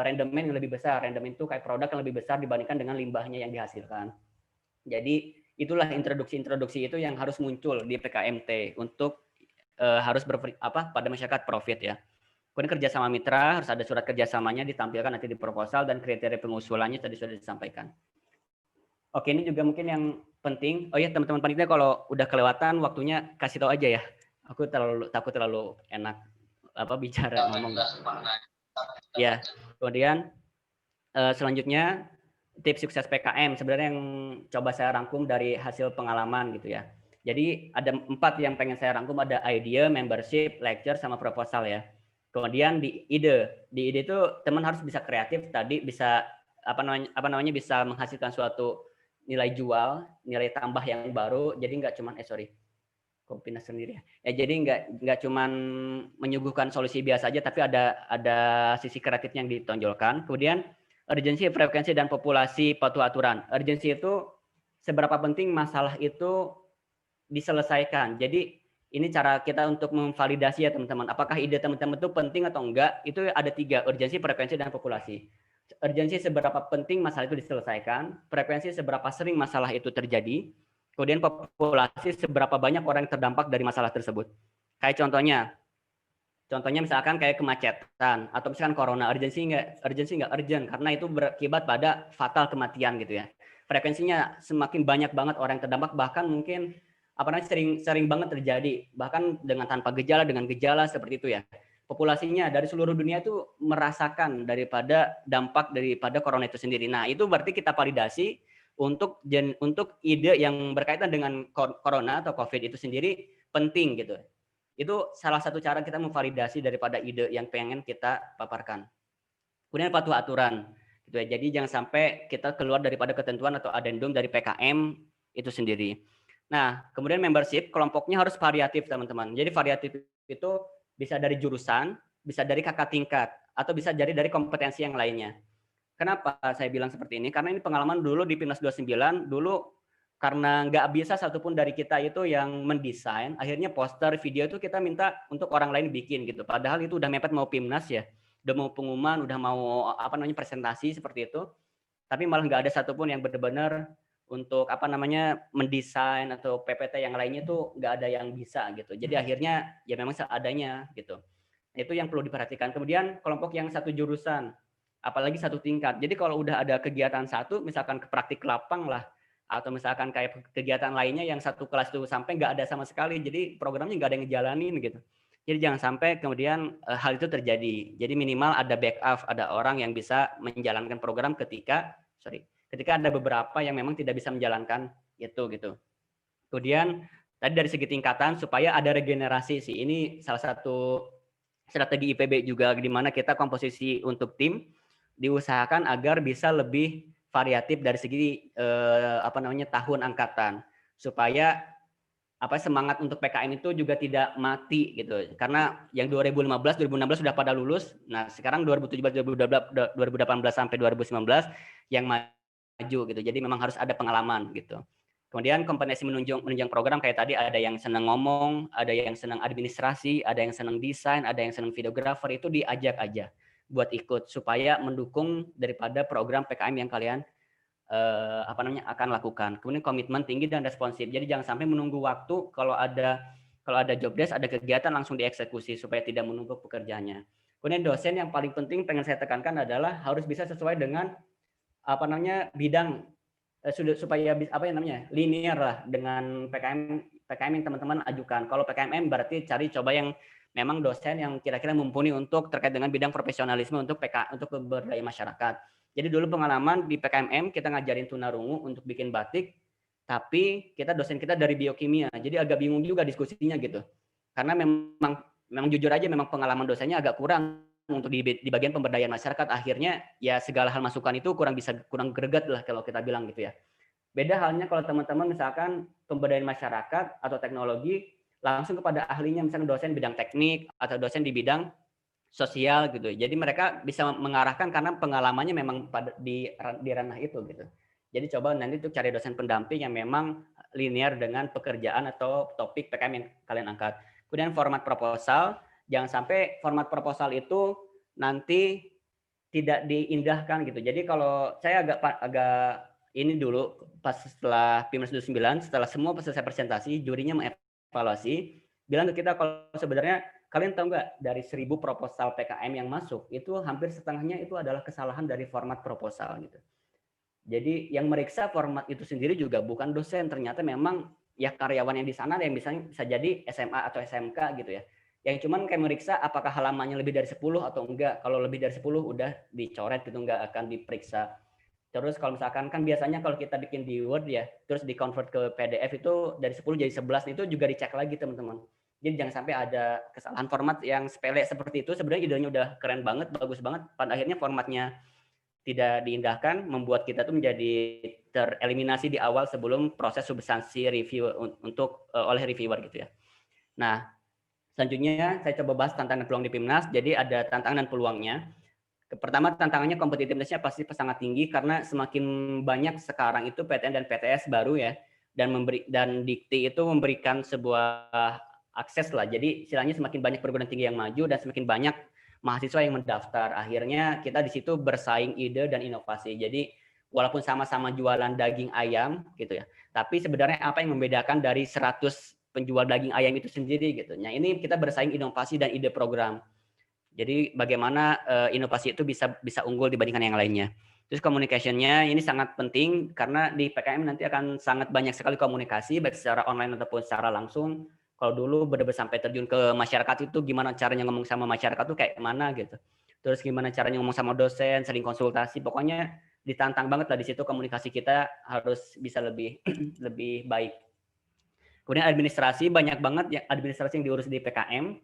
rendemen yang lebih besar. Rendemen itu kayak produk yang lebih besar dibandingkan dengan limbahnya yang dihasilkan. Jadi itulah introduksi itu yang harus muncul di PKMT untuk harus pada masyarakat profit ya. Kemudian kerjasama mitra, harus ada surat kerjasamanya ditampilkan nanti di proposal, dan kriteria pengusulannya tadi sudah disampaikan. Oke, ini juga mungkin yang penting. Oh ya, teman-teman panitia kalau udah kelewatan waktunya kasih tahu aja ya. Aku takut terlalu enak bicara ngomong. Ya, kemudian selanjutnya tips sukses PKM sebenarnya yang coba saya rangkum dari hasil pengalaman gitu ya. Jadi ada 4 yang pengen saya rangkum, ada idea, membership, lecture, sama proposal ya. Kemudian di ide itu teman harus bisa kreatif tadi, bisa bisa menghasilkan suatu nilai jual, nilai tambah yang baru. Jadi nggak cuman Kopindas sendiri ya. Jadi nggak cuman menyuguhkan solusi biasa aja, tapi ada sisi kreatifnya yang ditonjolkan. Kemudian urgensi, frekuensi, dan populasi patuh aturan. Urgensi itu seberapa penting masalah itu diselesaikan. Jadi ini cara kita untuk memvalidasi ya teman-teman. Apakah ide teman-teman itu penting atau enggak? Itu ada 3, urgensi, frekuensi, dan populasi. Urgensi seberapa penting masalah itu diselesaikan, frekuensi seberapa sering masalah itu terjadi, kemudian populasi seberapa banyak orang yang terdampak dari masalah tersebut. Kayak contohnya misalkan kayak kemacetan atau misalkan corona, urgensi nggak urgent karena itu berakibat pada fatal kematian gitu ya. Frekuensinya semakin banyak banget orang yang terdampak, bahkan mungkin sering banget terjadi, bahkan dengan tanpa gejala, dengan gejala seperti itu ya. Populasinya dari seluruh dunia itu merasakan daripada dampak daripada corona itu sendiri. Nah, itu berarti kita validasi untuk ide yang berkaitan dengan corona atau COVID itu sendiri penting gitu. Itu salah satu cara kita memvalidasi daripada ide yang pengen kita paparkan. Kemudian patuh aturan, gitu ya. Jadi jangan sampai kita keluar daripada ketentuan atau adendum dari PKM itu sendiri. Nah, kemudian membership kelompoknya harus variatif, teman-teman. Jadi variatif itu bisa dari jurusan, bisa dari kakak tingkat, atau bisa dari kompetensi yang lainnya. Kenapa saya bilang seperti ini? Karena ini pengalaman dulu di PIMNAS 29, dulu karena nggak bisa satupun dari kita itu yang mendesain, akhirnya poster, video itu kita minta untuk orang lain bikin gitu. Padahal itu udah mepet mau PIMNAS ya, udah mau pengumuman, udah mau presentasi seperti itu, tapi malah nggak ada satupun yang benar-benar untuk mendesain atau PPT yang lainnya tuh nggak ada yang bisa gitu. Jadi akhirnya ya memang seadanya gitu. Itu yang perlu diperhatikan. Kemudian kelompok yang satu jurusan, apalagi satu tingkat. Jadi kalau udah ada kegiatan satu, misalkan ke praktik lapang lah, atau misalkan kayak kegiatan lainnya yang satu kelas itu sampai nggak ada sama sekali, jadi programnya nggak ada yang ngejalanin gitu. Jadi jangan sampai kemudian hal itu terjadi. Jadi minimal ada backup, ada orang yang bisa menjalankan program ketika ada beberapa yang memang tidak bisa menjalankan itu gitu. Kemudian tadi dari segi tingkatan supaya ada regenerasi sih. Ini salah satu strategi IPB juga, di mana kita komposisi untuk tim diusahakan agar bisa lebih variatif dari segi tahun angkatan, supaya semangat untuk PKM itu juga tidak mati gitu. Karena yang 2015, 2016 sudah pada lulus. Nah, sekarang 2017, 2018 sampai 2019 yang maju gitu. Jadi memang harus ada pengalaman gitu. Kemudian kompetensi menunjang program kayak tadi, ada yang senang ngomong, ada yang senang administrasi, ada yang senang desain, ada yang senang videographer, itu diajak aja buat ikut supaya mendukung daripada program PKM yang kalian akan lakukan. Kemudian komitmen tinggi dan responsif. Jadi jangan sampai menunggu waktu, kalau ada job desk, ada kegiatan langsung dieksekusi supaya tidak menumpuk pekerjaannya. Kemudian dosen yang paling penting pengen saya tekankan adalah harus bisa sesuai dengan bidang, supaya linear lah dengan PKM yang teman-teman ajukan. Kalau PKMM berarti coba yang memang dosen yang kira-kira mumpuni untuk terkait dengan bidang profesionalisme untuk pemberdayaan masyarakat. Jadi dulu pengalaman di PKMM kita ngajarin tunarungu untuk bikin batik, tapi dosen kita dari biokimia. Jadi agak bingung juga diskusinya gitu. Karena memang jujur aja memang pengalaman dosennya agak kurang untuk di bagian pemberdayaan masyarakat. Akhirnya ya segala hal masukan itu kurang greget lah kalau kita bilang gitu ya. Beda halnya kalau teman-teman misalkan pemberdayaan masyarakat atau teknologi langsung kepada ahlinya, misalnya dosen bidang teknik atau dosen di bidang sosial gitu. Jadi mereka bisa mengarahkan karena pengalamannya memang di ranah itu gitu. Jadi coba nanti tuh cari dosen pendamping yang memang linear dengan pekerjaan atau topik PKM yang kalian angkat. Kemudian format proposal, jangan sampai format proposal itu nanti tidak diindahkan gitu. Jadi kalau saya agak ini dulu pas setelah PIMNAS 29, setelah semua selesai presentasi, jurinya mengevaluasi, bilang ke kita kalau sebenarnya kalian tahu nggak dari 1000 proposal PKM yang masuk, itu hampir setengahnya itu adalah kesalahan dari format proposal gitu. Jadi yang meriksa format itu sendiri juga bukan dosen, ternyata memang ya karyawan yang di sana yang bisa jadi SMA atau SMK gitu ya. Yang cuman kayak meriksa apakah halamannya lebih dari 10 atau enggak. Kalau lebih dari 10 udah dicoret gitu, nggak akan diperiksa. Terus kalau misalkan kan biasanya kalau kita bikin di Word ya, terus di-convert ke PDF itu dari 10 jadi 11, itu juga dicek lagi teman-teman. Jadi jangan sampai ada kesalahan format yang sepele seperti itu. Sebenarnya idenya udah keren banget, bagus banget. Pada akhirnya formatnya tidak diindahkan, membuat kita tuh menjadi tereliminasi di awal sebelum proses substansi review oleh reviewer gitu ya. Nah, selanjutnya saya coba bahas tantangan dan peluang di PIMNAS. Jadi ada tantangan dan peluangnya. Pertama, tantangannya kompetitivenessnya pasti sangat tinggi karena semakin banyak sekarang itu PTN dan PTS baru ya, dan Dikti itu memberikan sebuah akses lah. Jadi istilahnya semakin banyak perguruan tinggi yang maju dan semakin banyak mahasiswa yang mendaftar. Akhirnya kita di situ bersaing ide dan inovasi. Jadi walaupun sama-sama jualan daging ayam gitu ya, tapi sebenarnya apa yang membedakan dari 100 penjual daging ayam itu sendiri gitu. Nah, ini kita bersaing inovasi dan ide program. Jadi bagaimana inovasi itu bisa unggul dibandingkan yang lainnya. Terus communication-nya ini sangat penting karena di PKM nanti akan sangat banyak sekali komunikasi baik secara online ataupun secara langsung. Kalau dulu benar-benar sampai terjun ke masyarakat itu gimana caranya ngomong sama masyarakat tuh kayak mana gitu. Terus gimana caranya ngomong sama dosen, sering konsultasi. Pokoknya ditantang banget lah di situ, komunikasi kita harus bisa lebih baik. Kemudian administrasi, banyak banget yang administrasi yang diurus di PKM.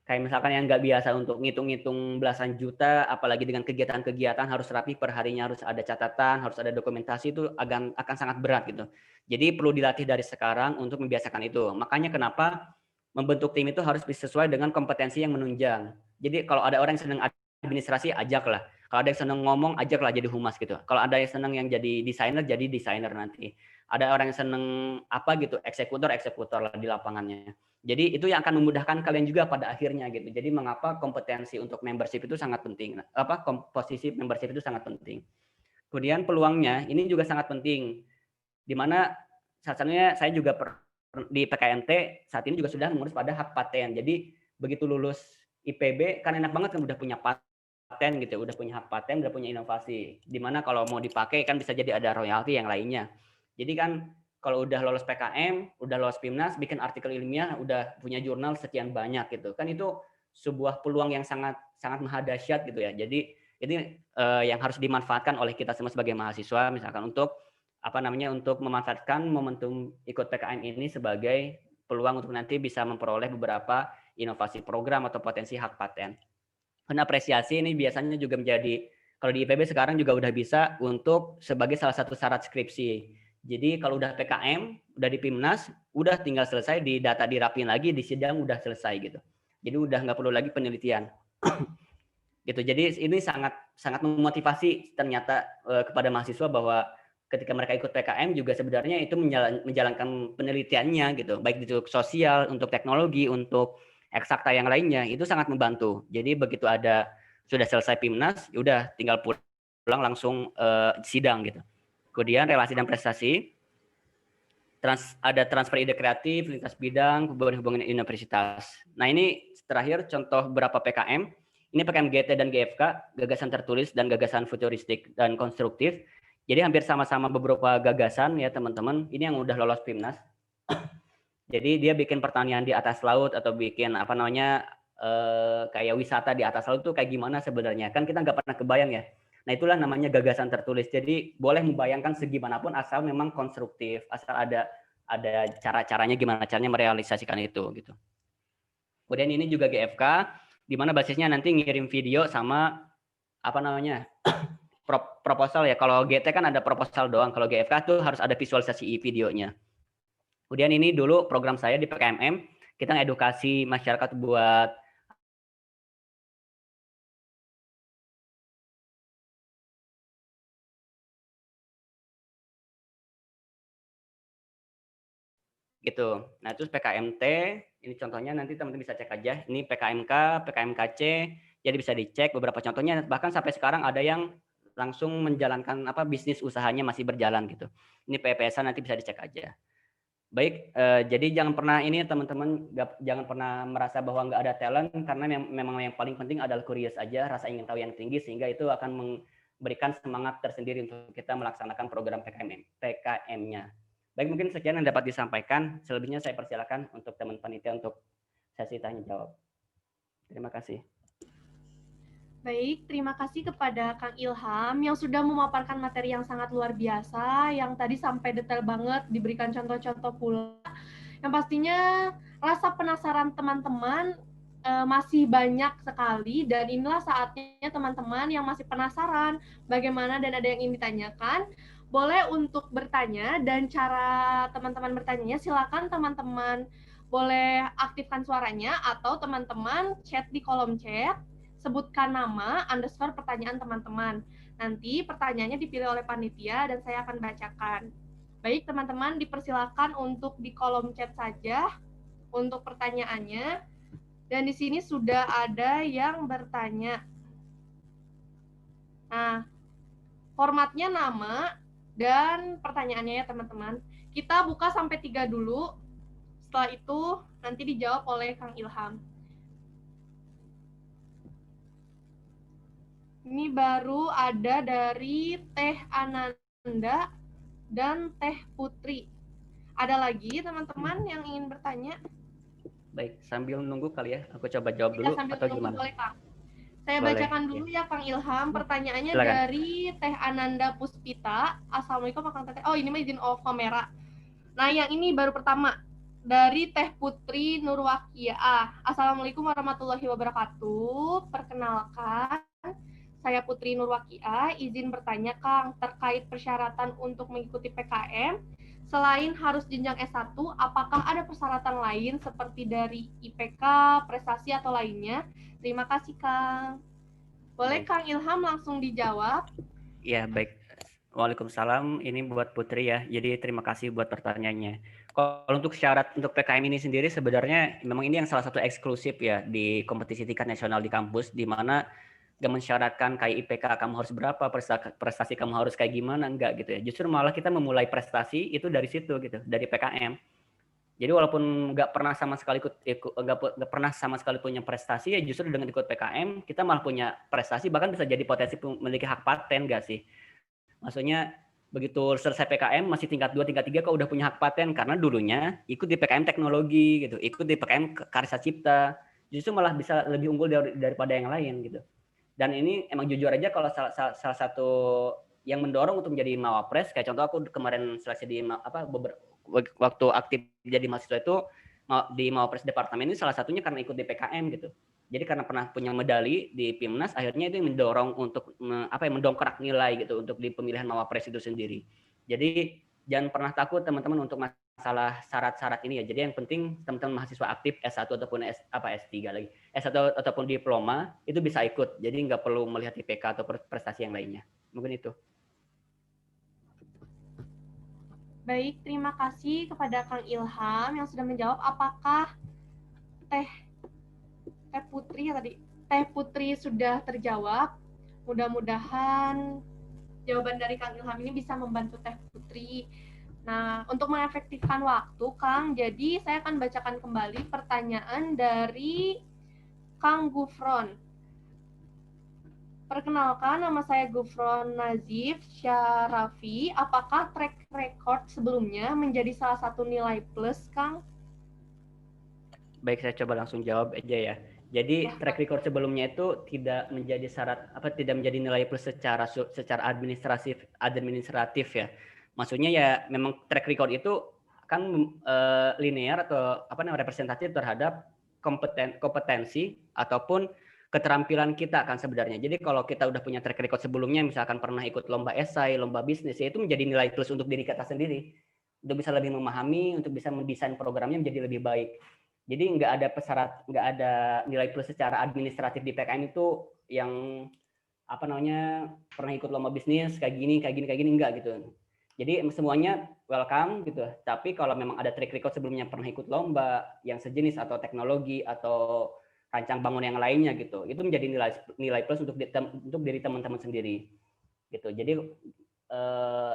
Kayak misalkan yang nggak biasa untuk ngitung-ngitung belasan juta, apalagi dengan kegiatan-kegiatan harus rapi per harinya, harus ada catatan, harus ada dokumentasi, itu akan sangat berat gitu. Jadi perlu dilatih dari sekarang untuk membiasakan itu. Makanya kenapa membentuk tim itu harus sesuai dengan kompetensi yang menunjang. Jadi kalau ada orang yang senang administrasi, ajaklah. Kalau ada yang senang ngomong, ajaklah jadi humas gitu. Kalau ada yang senang yang jadi desainer nanti. Ada orang yang senang apa gitu, eksekutor lah di lapangannya. Jadi itu yang akan memudahkan kalian juga pada akhirnya gitu. Jadi mengapa kompetensi untuk membership itu sangat penting. Komposisi membership itu sangat penting. Kemudian peluangnya ini juga sangat penting. Di mana saat satunya saya juga di PKMT saat ini juga sudah mengurus pada hak paten. Jadi begitu lulus IPB kan enak banget kan udah punya paten gitu, udah punya hak paten, udah punya inovasi. Di mana kalau mau dipakai kan bisa jadi ada royalti yang lainnya. Jadi kan kalau udah lolos PKM, udah lolos PIMNAS, bikin artikel ilmiah, udah punya jurnal sekian banyak gitu. Kan itu sebuah peluang yang sangat maha dahsyat gitu ya. Jadi ini yang harus dimanfaatkan oleh kita semua sebagai mahasiswa misalkan untuk untuk memanfaatkan momentum ikut PKM ini sebagai peluang untuk nanti bisa memperoleh beberapa inovasi program atau potensi hak paten. Dan apresiasi ini biasanya juga menjadi, kalau di IPB sekarang juga udah bisa untuk sebagai salah satu syarat skripsi. Jadi kalau udah PKM, udah di PIMNAS, udah tinggal selesai, di data dirapin lagi, di sidang udah selesai gitu. Jadi udah nggak perlu lagi penelitian. Gitu. Jadi ini sangat memotivasi ternyata kepada mahasiswa bahwa ketika mereka ikut PKM juga sebenarnya itu menjalankan penelitiannya gitu, baik itu sosial, untuk teknologi, untuk eksakta yang lainnya, itu sangat membantu. Jadi begitu sudah selesai PIMNAS, udah tinggal pulang langsung sidang gitu. Kemudian relasi dan prestasi, ada transfer ide kreatif, lintas bidang, hubungan universitas. Nah ini terakhir contoh beberapa PKM. Ini PKM GT dan GFK, gagasan tertulis dan gagasan futuristik dan konstruktif. Jadi hampir sama-sama beberapa gagasan ya teman-teman. Ini yang udah lolos PIMNAS. Jadi dia bikin pertanian di atas laut atau bikin kayak wisata di atas laut tuh kayak gimana sebenarnya. Kan kita nggak pernah kebayang ya. Nah itulah namanya gagasan tertulis. Jadi boleh membayangkan segimanapun asal memang konstruktif, asal ada cara-caranya gimana caranya merealisasikan itu gitu. Kemudian ini juga GFK, di mana basisnya nanti ngirim video sama proposal ya. Kalau GT kan ada proposal doang. Kalau GFK tuh harus ada visualisasi videonya. Kemudian ini dulu program saya di PKMM, kita ngedukasi masyarakat buat gitu. Nah, terus PKMT, ini contohnya nanti teman-teman bisa cek aja. Ini PKMK, PKMKC, jadi bisa dicek beberapa contohnya. Bahkan sampai sekarang ada yang langsung menjalankan bisnis usahanya masih berjalan gitu. Ini PPSA nanti bisa dicek aja. Baik, jadi jangan pernah ini teman-teman, jangan pernah merasa bahwa nggak ada talent, karena memang yang paling penting adalah curious aja, rasa ingin tahu yang tinggi, sehingga itu akan memberikan semangat tersendiri untuk kita melaksanakan program PKM-nya. Baik, mungkin sekian yang dapat disampaikan. Selebihnya saya persilakan untuk teman panitia untuk sesi tanya jawab. Terima kasih. Baik, terima kasih kepada Kang Ilham yang sudah memaparkan materi yang sangat luar biasa, yang tadi sampai detail banget, diberikan contoh-contoh pula. Yang pastinya rasa penasaran teman-teman masih banyak sekali, dan inilah saatnya teman-teman yang masih penasaran bagaimana dan ada yang ingin ditanyakan, boleh untuk bertanya, dan cara teman-teman bertanyanya silakan teman-teman boleh aktifkan suaranya atau teman-teman chat di kolom chat, sebutkan nama _ pertanyaan teman-teman. Nanti pertanyaannya dipilih oleh panitia dan saya akan bacakan. Baik teman-teman, dipersilakan untuk di kolom chat saja untuk pertanyaannya. Dan di sini sudah ada yang bertanya. Nah, formatnya nama dan pertanyaannya ya teman-teman. Kita buka sampai 3 dulu. Setelah itu nanti dijawab oleh Kang Ilham. Ini baru ada dari Teh Ananda dan Teh Putri. Ada lagi teman-teman yang ingin bertanya? Baik, sambil nunggu kali ya, aku coba jawab dulu sambil atau nunggu, gimana? boleh, Kang. Saya Boleh, bacakan dulu ya Kang Ilham. Pertanyaannya silakan. dari Teh Ananda Puspita. Assalamualaikum Kang Teteh. Oh, ini mah izin off kamera. Nah, yang ini baru pertama. dari Teh Putri Nurwakiah. Assalamualaikum warahmatullahi wabarakatuh. Perkenalkan, saya Putri Nurwakiah, izin bertanya Kang, terkait persyaratan untuk mengikuti PKM, selain harus jenjang S1, apakah ada persyaratan lain seperti dari IPK, prestasi, atau lainnya? Terima kasih Kang. Boleh Baik. Kang Ilham langsung dijawab? Ya, baik. Waalaikumsalam. Ini buat Putri ya. Jadi terima kasih buat pertanyaannya. Kalau untuk syarat untuk PKM ini sendiri sebenarnya memang ini yang salah satu eksklusif ya di kompetisi tingkat nasional di kampus, di mana gak mensyaratkan kayak IPK kamu harus berapa, prestasi kamu harus kayak gimana, enggak gitu ya. Justru malah kita memulai prestasi itu dari situ gitu, dari PKM. Jadi walaupun nggak pernah sama sekali nggak pernah sama sekali punya prestasi, ya justru dengan ikut PKM kita malah punya prestasi, bahkan bisa jadi potensi memiliki hak paten nggak sih? Maksudnya begitu selesai PKM masih tingkat 2, tingkat 3 kok udah punya hak paten karena dulunya ikut di PKM teknologi gitu, ikut di PKM karya cipta, justru malah bisa lebih unggul daripada yang lain gitu. Dan ini emang jujur aja kalau salah satu yang mendorong untuk menjadi mawapres, kayak contoh aku kemarin seleksi di waktu aktif jadi mahasiswa itu di mawapres departemen ini salah satunya karena ikut di PKM gitu. Jadi karena pernah punya medali di PIMNAS, akhirnya itu mendorong untuk mendongkrak nilai gitu untuk di pemilihan mawapres itu sendiri. Jadi jangan pernah takut teman-teman untuk masalah syarat-syarat ini ya. Jadi yang penting teman-teman mahasiswa aktif S1 ataupun S3 lagi. S1 ataupun diploma itu bisa ikut. Jadi nggak perlu melihat IPK atau prestasi yang lainnya. Mungkin itu. Baik, terima kasih kepada Kang Ilham yang sudah menjawab. Apakah Teh Putri sudah terjawab? Mudah-mudahan jawaban dari Kang Ilham ini bisa membantu Teh Putri. Nah, untuk mengefektifkan waktu, Kang, jadi saya akan bacakan kembali pertanyaan dari Kang Gufron. Perkenalkan, nama saya Gufron Nazif Syarafi. Apakah track record sebelumnya menjadi salah satu nilai plus, Kang? Baik, saya coba langsung jawab aja ya. Jadi track record sebelumnya itu tidak menjadi syarat tidak menjadi nilai plus secara administratif ya. Maksudnya ya memang track record itu kan linear atau representatif terhadap kompetensi ataupun keterampilan kita kan sebenarnya. Jadi kalau kita udah punya track record sebelumnya, misalkan pernah ikut lomba esai, lomba bisnis, ya itu menjadi nilai plus untuk diri kita sendiri. Untuk bisa lebih memahami, untuk bisa mendesain programnya menjadi lebih baik. Jadi nggak ada nilai plus secara administratif di PKM itu yang pernah ikut lomba bisnis kayak gini enggak gitu. Jadi semuanya welcome gitu. Tapi kalau memang ada track record sebelumnya pernah ikut lomba yang sejenis atau teknologi atau rancang bangun yang lainnya gitu, itu menjadi nilai plus untuk diri teman-teman sendiri gitu. Jadi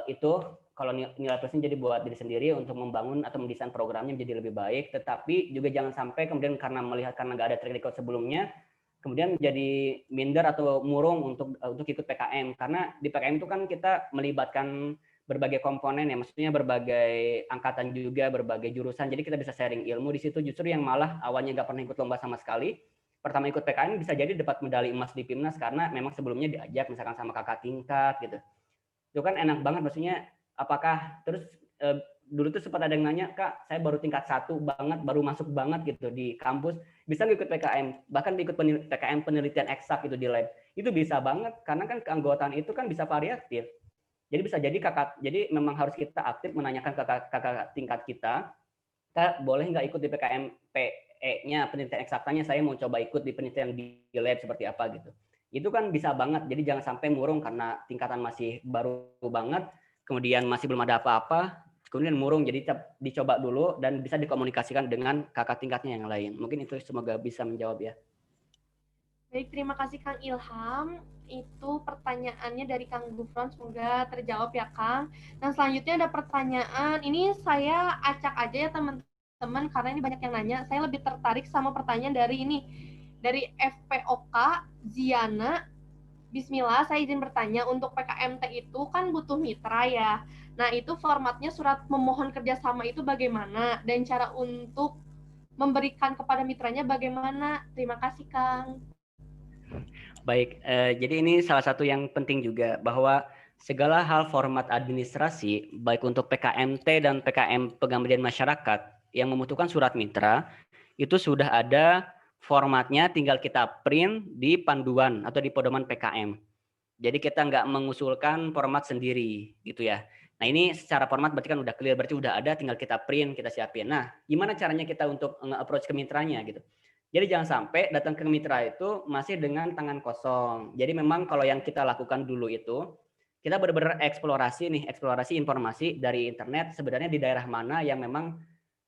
itu kalau nilai plusnya jadi buat diri sendiri untuk membangun atau mendesain programnya menjadi lebih baik. Tetapi juga jangan sampai kemudian karena nggak ada track record sebelumnya kemudian jadi minder atau murung untuk ikut PKM, karena di PKM itu kan kita melibatkan berbagai komponen ya, maksudnya berbagai angkatan juga, berbagai jurusan, jadi kita bisa sharing ilmu di situ. Justru yang malah awalnya nggak pernah ikut lomba sama sekali, pertama ikut PKM bisa jadi dapat medali emas di PIMNAS karena memang sebelumnya diajak misalkan sama kakak tingkat gitu. Itu kan enak banget, maksudnya apakah terus dulu tuh sempat ada yang nanya, Kak, saya baru tingkat 1 banget, baru masuk banget gitu di kampus, bisa ikut PKM, bahkan ikut PKM penelitian eksak gitu di lab. Itu bisa banget, karena kan keanggotaan itu kan bisa variatif. Jadi bisa jadi jadi memang harus kita aktif menanyakan ke kakak tingkat kita, Kak, boleh nggak ikut di PKM PE-nya, penelitian eksaktanya, saya mau coba ikut di penelitian di lab seperti apa gitu. Itu kan bisa banget, jadi jangan sampai murung karena tingkatan masih baru banget, kemudian masih belum ada apa-apa, kemudian murung, jadi dicoba dulu dan bisa dikomunikasikan dengan kakak tingkatnya yang lain. Mungkin itu semoga bisa menjawab ya. Baik, terima kasih Kang Ilham. Itu pertanyaannya dari Kang Gufron, semoga terjawab ya Kang. Dan selanjutnya ada pertanyaan, ini saya acak aja ya teman-teman, karena ini banyak yang nanya. Saya lebih tertarik sama pertanyaan dari FPOK Ziana. Bismillah, saya izin bertanya, untuk PKMT itu kan butuh mitra ya. Nah, itu formatnya surat memohon kerjasama itu bagaimana? Dan cara untuk memberikan kepada mitranya bagaimana? Terima kasih, Kang. Baik, jadi ini salah satu yang penting juga, bahwa segala hal format administrasi, baik untuk PKMT dan PKM Pengabdian Masyarakat, yang membutuhkan surat mitra, itu sudah ada formatnya, tinggal kita print di panduan atau di pedoman PKM. Jadi kita nggak mengusulkan format sendiri gitu ya. Nah ini secara format berarti kan udah clear, berarti udah ada, tinggal kita print, kita siapin. Nah gimana caranya kita untuk nge-approach ke mitranya gitu. Jadi jangan sampai datang ke mitra itu masih dengan tangan kosong. Jadi memang kalau yang kita lakukan dulu itu, kita benar-benar eksplorasi informasi dari internet sebenarnya di daerah mana yang memang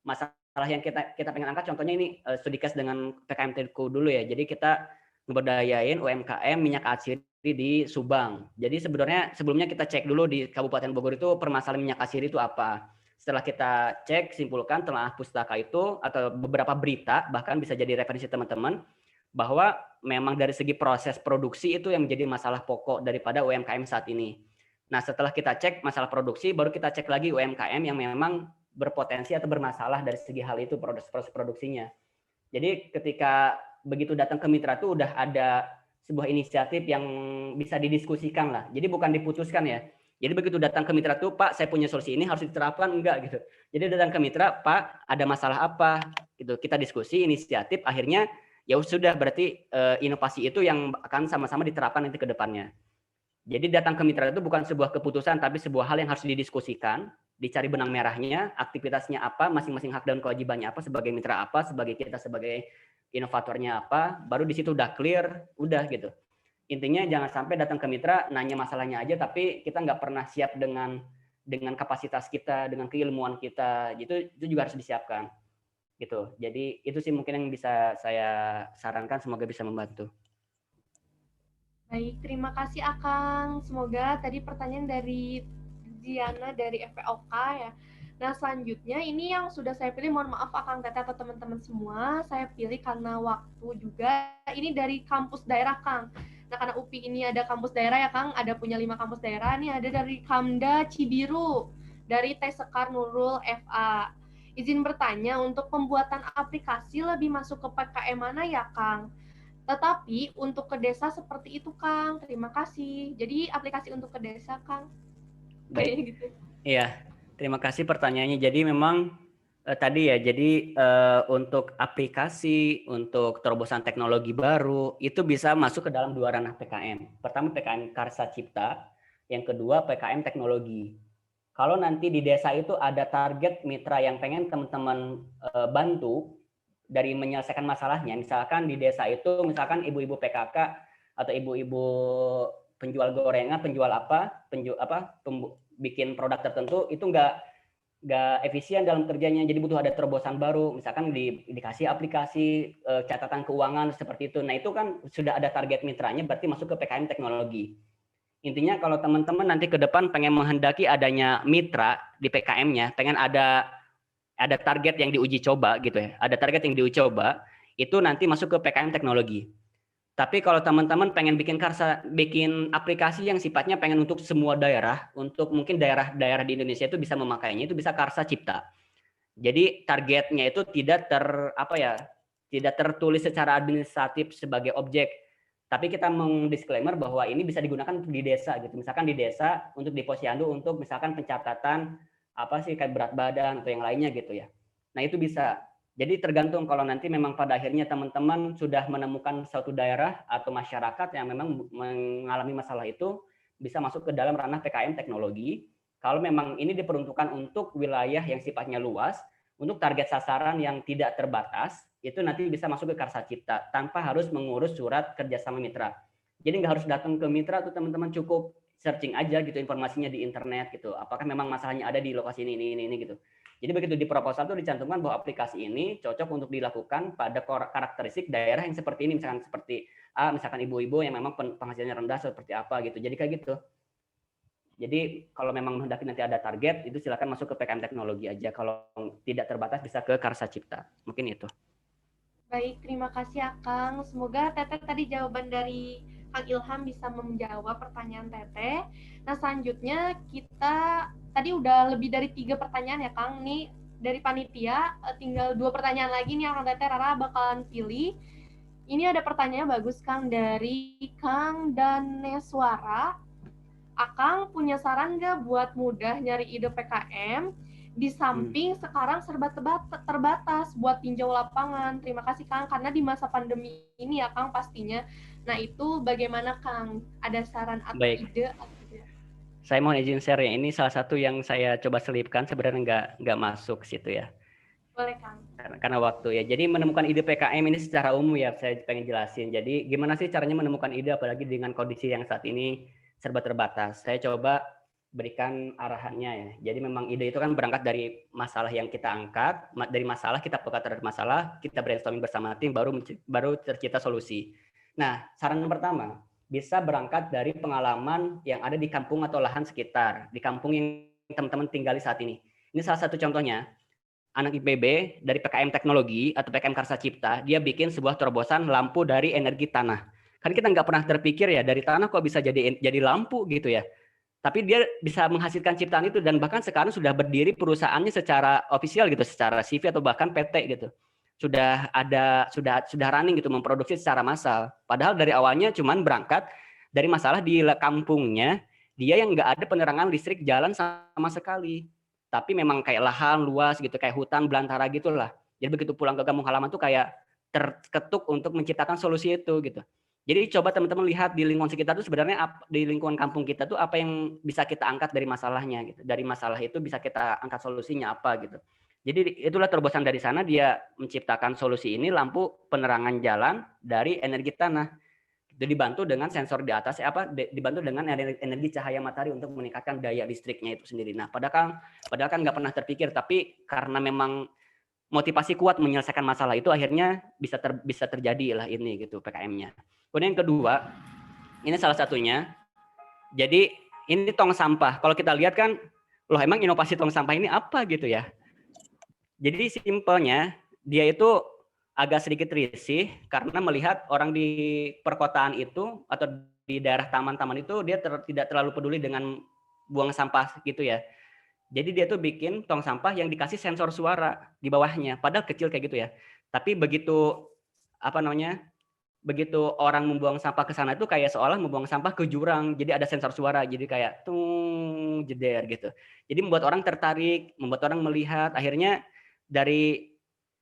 masalah yang kita pengen angkat. Contohnya ini studi case dengan PKM Telco dulu ya. Jadi kita ngeberdayain UMKM minyak asiri di Subang. Jadi sebenarnya sebelumnya kita cek dulu di Kabupaten Bogor itu permasalahan minyak asiri itu apa. Setelah kita cek, simpulkan telah pustaka itu atau beberapa berita, bahkan bisa jadi referensi teman-teman, bahwa memang dari segi proses produksi itu yang menjadi masalah pokok daripada UMKM saat ini. Nah setelah kita cek masalah produksi, baru kita cek lagi UMKM yang memang berpotensi atau bermasalah dari segi hal itu proses produksinya. Jadi ketika begitu datang ke mitra itu udah ada sebuah inisiatif yang bisa didiskusikan lah. Jadi bukan diputuskan ya. Jadi begitu datang ke mitra tuh, Pak, saya punya solusi ini harus diterapkan enggak gitu. Jadi datang ke mitra, Pak, ada masalah apa gitu. Kita diskusi inisiatif, akhirnya ya sudah berarti inovasi itu yang akan sama-sama diterapkan nanti ke depannya. Jadi datang ke mitra itu bukan sebuah keputusan, tapi sebuah hal yang harus didiskusikan, dicari benang merahnya, aktivitasnya apa, masing-masing hak dan kewajibannya apa, sebagai mitra apa, sebagai kita sebagai inovatornya apa, baru di situ udah clear, udah gitu. Intinya jangan sampai datang ke mitra nanya masalahnya aja, tapi kita nggak pernah siap dengan kapasitas kita, dengan keilmuan kita, itu juga harus disiapkan, gitu. Jadi itu sih mungkin yang bisa saya sarankan, semoga bisa membantu. Baik, terima kasih Akang. Semoga tadi pertanyaan dari Diana dari FPOK ya. Nah selanjutnya ini yang sudah saya pilih, mohon maaf Akang Teteh atau teman-teman semua, saya pilih karena waktu juga. Ini dari kampus daerah Kang. Nah karena UPI ini ada kampus daerah ya Kang, ada punya 5 kampus daerah. Ini ada dari Kamda Cibiru, dari Teh Sekar Nurul FA. Izin bertanya, untuk pembuatan aplikasi lebih masuk ke PKM mana ya Kang? Tetapi untuk ke desa seperti itu, Kang. Terima kasih. Jadi aplikasi untuk ke desa, Kang. Baik. Gitu. Iya, terima kasih pertanyaannya. Jadi memang tadi ya, jadi untuk aplikasi, untuk terobosan teknologi baru, itu bisa masuk ke dalam 2 ranah PKM. Pertama PKM Karsa Cipta, yang kedua PKM Teknologi. Kalau nanti di desa itu ada target mitra yang pengen teman-teman bantu, dari menyelesaikan masalahnya, misalkan di desa itu, misalkan ibu-ibu PKK atau ibu-ibu penjual gorengan, penjual bikin produk tertentu itu nggak efisien dalam kerjanya, jadi butuh ada terobosan baru, misalkan dikasih aplikasi catatan keuangan seperti itu. Nah itu kan sudah ada target mitranya, berarti masuk ke PKM Teknologi. Intinya kalau teman-teman nanti ke depan pengen menghendaki adanya mitra di PKM-nya, pengen ada target yang diuji coba gitu ya, ada target yang diuji coba, itu nanti masuk ke PKM Teknologi. Tapi kalau teman-teman pengen bikin aplikasi yang sifatnya pengen untuk semua daerah, untuk mungkin daerah-daerah di Indonesia itu bisa memakainya, itu bisa Karsa Cipta. Jadi targetnya itu tidak tertulis secara administratif sebagai objek, tapi kita mendisklaimer bahwa ini bisa digunakan untuk di desa gitu. Misalkan di desa untuk di posyandu untuk misalkan pencatatan kayak berat badan atau yang lainnya gitu ya. Nah itu bisa. Jadi tergantung kalau nanti memang pada akhirnya teman-teman sudah menemukan suatu daerah atau masyarakat yang memang mengalami masalah itu, bisa masuk ke dalam ranah PKM Teknologi. Kalau memang ini diperuntukkan untuk wilayah yang sifatnya luas, untuk target sasaran yang tidak terbatas, itu nanti bisa masuk ke Karsa Cipta tanpa harus mengurus surat kerjasama mitra. Jadi nggak harus datang ke mitra tuh teman-teman, cukup searching aja gitu informasinya di internet gitu. Apakah memang masalahnya ada di lokasi ini gitu. Jadi begitu di proposal itu dicantumkan bahwa aplikasi ini cocok untuk dilakukan pada karakteristik daerah yang seperti ini, misalkan seperti misalkan ibu-ibu yang memang penghasilannya rendah seperti apa gitu. Jadi kayak gitu. Jadi kalau memang hendak nanti ada target, itu silakan masuk ke PKM Teknologi aja. Kalau tidak terbatas bisa ke Karsa Cipta. Mungkin itu. Baik, terima kasih Akang. Semoga Teteh tadi jawaban dari Kang Ilham bisa menjawab pertanyaan Teteh. Nah selanjutnya kita tadi udah lebih dari 3 pertanyaan ya Kang. Nih dari panitia tinggal 2 pertanyaan lagi nih Kang Teteh Rara bakalan pilih. Ini ada pertanyaannya bagus Kang, dari Kang Daneswara. Akang punya saran nggak buat mudah nyari ide PKM Di samping sekarang serba terbatas buat tinjau lapangan. Terima kasih Kang, karena di masa pandemi ini ya Kang pastinya. Nah itu bagaimana Kang? Ada saran atau Baik. ide? Saya mohon izin share ya. Ini salah satu yang saya coba selipkan, sebenarnya nggak masuk situ ya. Boleh Kang. Karena waktu ya. Jadi menemukan ide PKM ini secara umum ya, saya pengen jelasin. Jadi gimana sih caranya menemukan ide, apalagi dengan kondisi yang saat ini serba terbatas. Saya coba berikan arahannya ya. Jadi memang ide itu kan berangkat dari masalah yang kita angkat, dari masalah kita peka terhadap masalah, kita brainstorming bersama tim, baru tercipta solusi. Nah, saran yang pertama, bisa berangkat dari pengalaman yang ada di kampung atau lahan sekitar, di kampung yang teman-teman tinggali saat ini. Ini salah satu contohnya. Anak IPB dari PKM Teknologi atau PKM Karsa Cipta, dia bikin sebuah terobosan lampu dari energi tanah. Kan kita nggak pernah terpikir ya, dari tanah kok bisa jadi lampu gitu ya. Tapi dia bisa menghasilkan ciptaan itu, dan bahkan sekarang sudah berdiri perusahaannya secara ofisial gitu, secara CV atau bahkan PT gitu. Sudah running gitu, memproduksi secara massal. Padahal dari awalnya cuman berangkat dari masalah di kampungnya, dia yang nggak ada penerangan listrik jalan sama sekali. Tapi memang kayak lahan luas gitu, kayak hutan belantara gitulah. Jadi begitu pulang ke kampung halaman tuh kayak terketuk untuk menciptakan solusi itu gitu. Jadi coba teman-teman lihat di lingkungan sekitar itu sebenarnya di lingkungan kampung kita tuh apa yang bisa kita angkat dari masalahnya gitu. Dari masalah itu bisa kita angkat solusinya apa gitu. Jadi itulah terobosan dari sana, dia menciptakan solusi ini, lampu penerangan jalan dari energi tanah. Itu dibantu dengan sensor di atas dibantu dengan energi cahaya matahari untuk meningkatkan daya listriknya itu sendiri. Nah, padahal kan nggak pernah terpikir, tapi karena memang motivasi kuat menyelesaikan masalah itu, akhirnya bisa terjadi lah ini gitu PKM-nya. Kemudian yang kedua, ini salah satunya. Jadi ini tong sampah. Kalau kita lihat kan, loh emang inovasi tong sampah ini apa gitu ya? Jadi simpelnya dia itu agak sedikit risih karena melihat orang di perkotaan itu atau di daerah taman-taman itu dia tidak terlalu peduli dengan buang sampah gitu ya. Jadi dia tuh bikin tong sampah yang dikasih sensor suara di bawahnya, padahal kecil kayak gitu ya. Tapi begitu begitu orang membuang sampah ke sana itu kayak seolah membuang sampah ke jurang. Jadi ada sensor suara, jadi kayak tung jeder gitu. Jadi membuat orang tertarik, membuat orang melihat. Akhirnya dari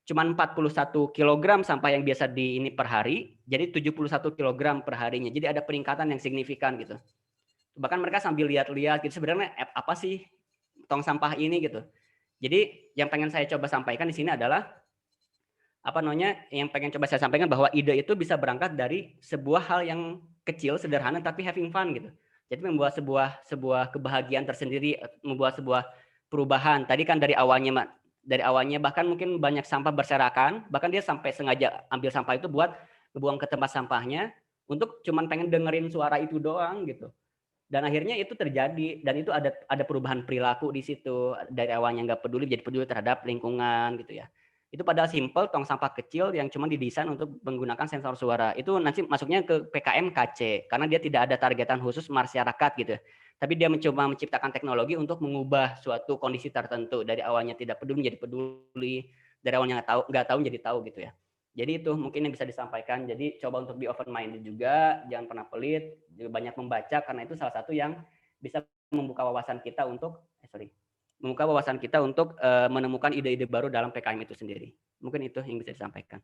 cuman 41 kg sampah yang biasa di ini per hari, jadi 71 kg per harinya. Jadi ada peningkatan yang signifikan gitu. Bahkan mereka sambil lihat-lihat gitu, sebenarnya apa sih tong sampah ini gitu. Jadi yang pengen saya coba sampaikan di sini adalah yang pengen coba saya sampaikan bahwa ide itu bisa berangkat dari sebuah hal yang kecil, sederhana, tapi having fun gitu. Jadi membuat sebuah kebahagiaan tersendiri, membuat sebuah perubahan. Tadi kan dari awalnya bahkan mungkin banyak sampah berserakan, bahkan dia sampai sengaja ambil sampah itu buat dibuang ke tempat sampahnya untuk cuman pengen dengerin suara itu doang gitu. Dan akhirnya itu terjadi, dan itu ada perubahan perilaku di situ. Dari awalnya nggak peduli jadi peduli terhadap lingkungan gitu ya. Itu padahal simple, tong sampah kecil yang cuma didesain untuk menggunakan sensor suara. Itu nanti masuknya ke PKM KC karena dia tidak ada targetan khusus masyarakat gitu. Tapi dia mencoba menciptakan teknologi untuk mengubah suatu kondisi tertentu, dari awalnya tidak peduli menjadi peduli, dari awalnya nggak tahu menjadi tahu gitu ya. Jadi itu mungkin yang bisa disampaikan. Jadi coba untuk be open minded juga, jangan pernah pelit, juga banyak membaca karena itu salah satu yang bisa membuka wawasan kita untuk menemukan ide-ide baru dalam PKM itu sendiri. Mungkin itu yang bisa disampaikan.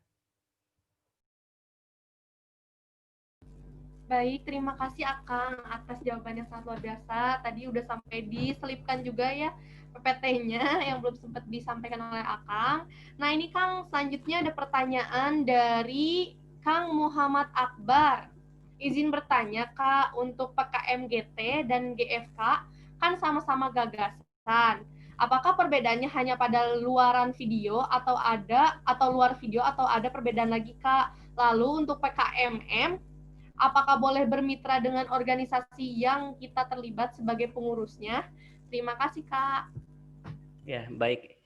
Baik, terima kasih Akang atas jawabannya sangat luar biasa. Tadi udah sampai diselipkan juga ya PPT-nya yang belum sempat disampaikan oleh Akang. Nah ini Kang, selanjutnya ada pertanyaan dari Kang Muhammad Akbar. Izin bertanya Kak, untuk PKM GT dan GFK kan sama-sama gagasan. Apakah perbedaannya hanya pada luaran video atau luar video atau ada perbedaan lagi Kak? Lalu untuk PKMM, apakah boleh bermitra dengan organisasi yang kita terlibat sebagai pengurusnya? Terima kasih Kak. Ya, baik.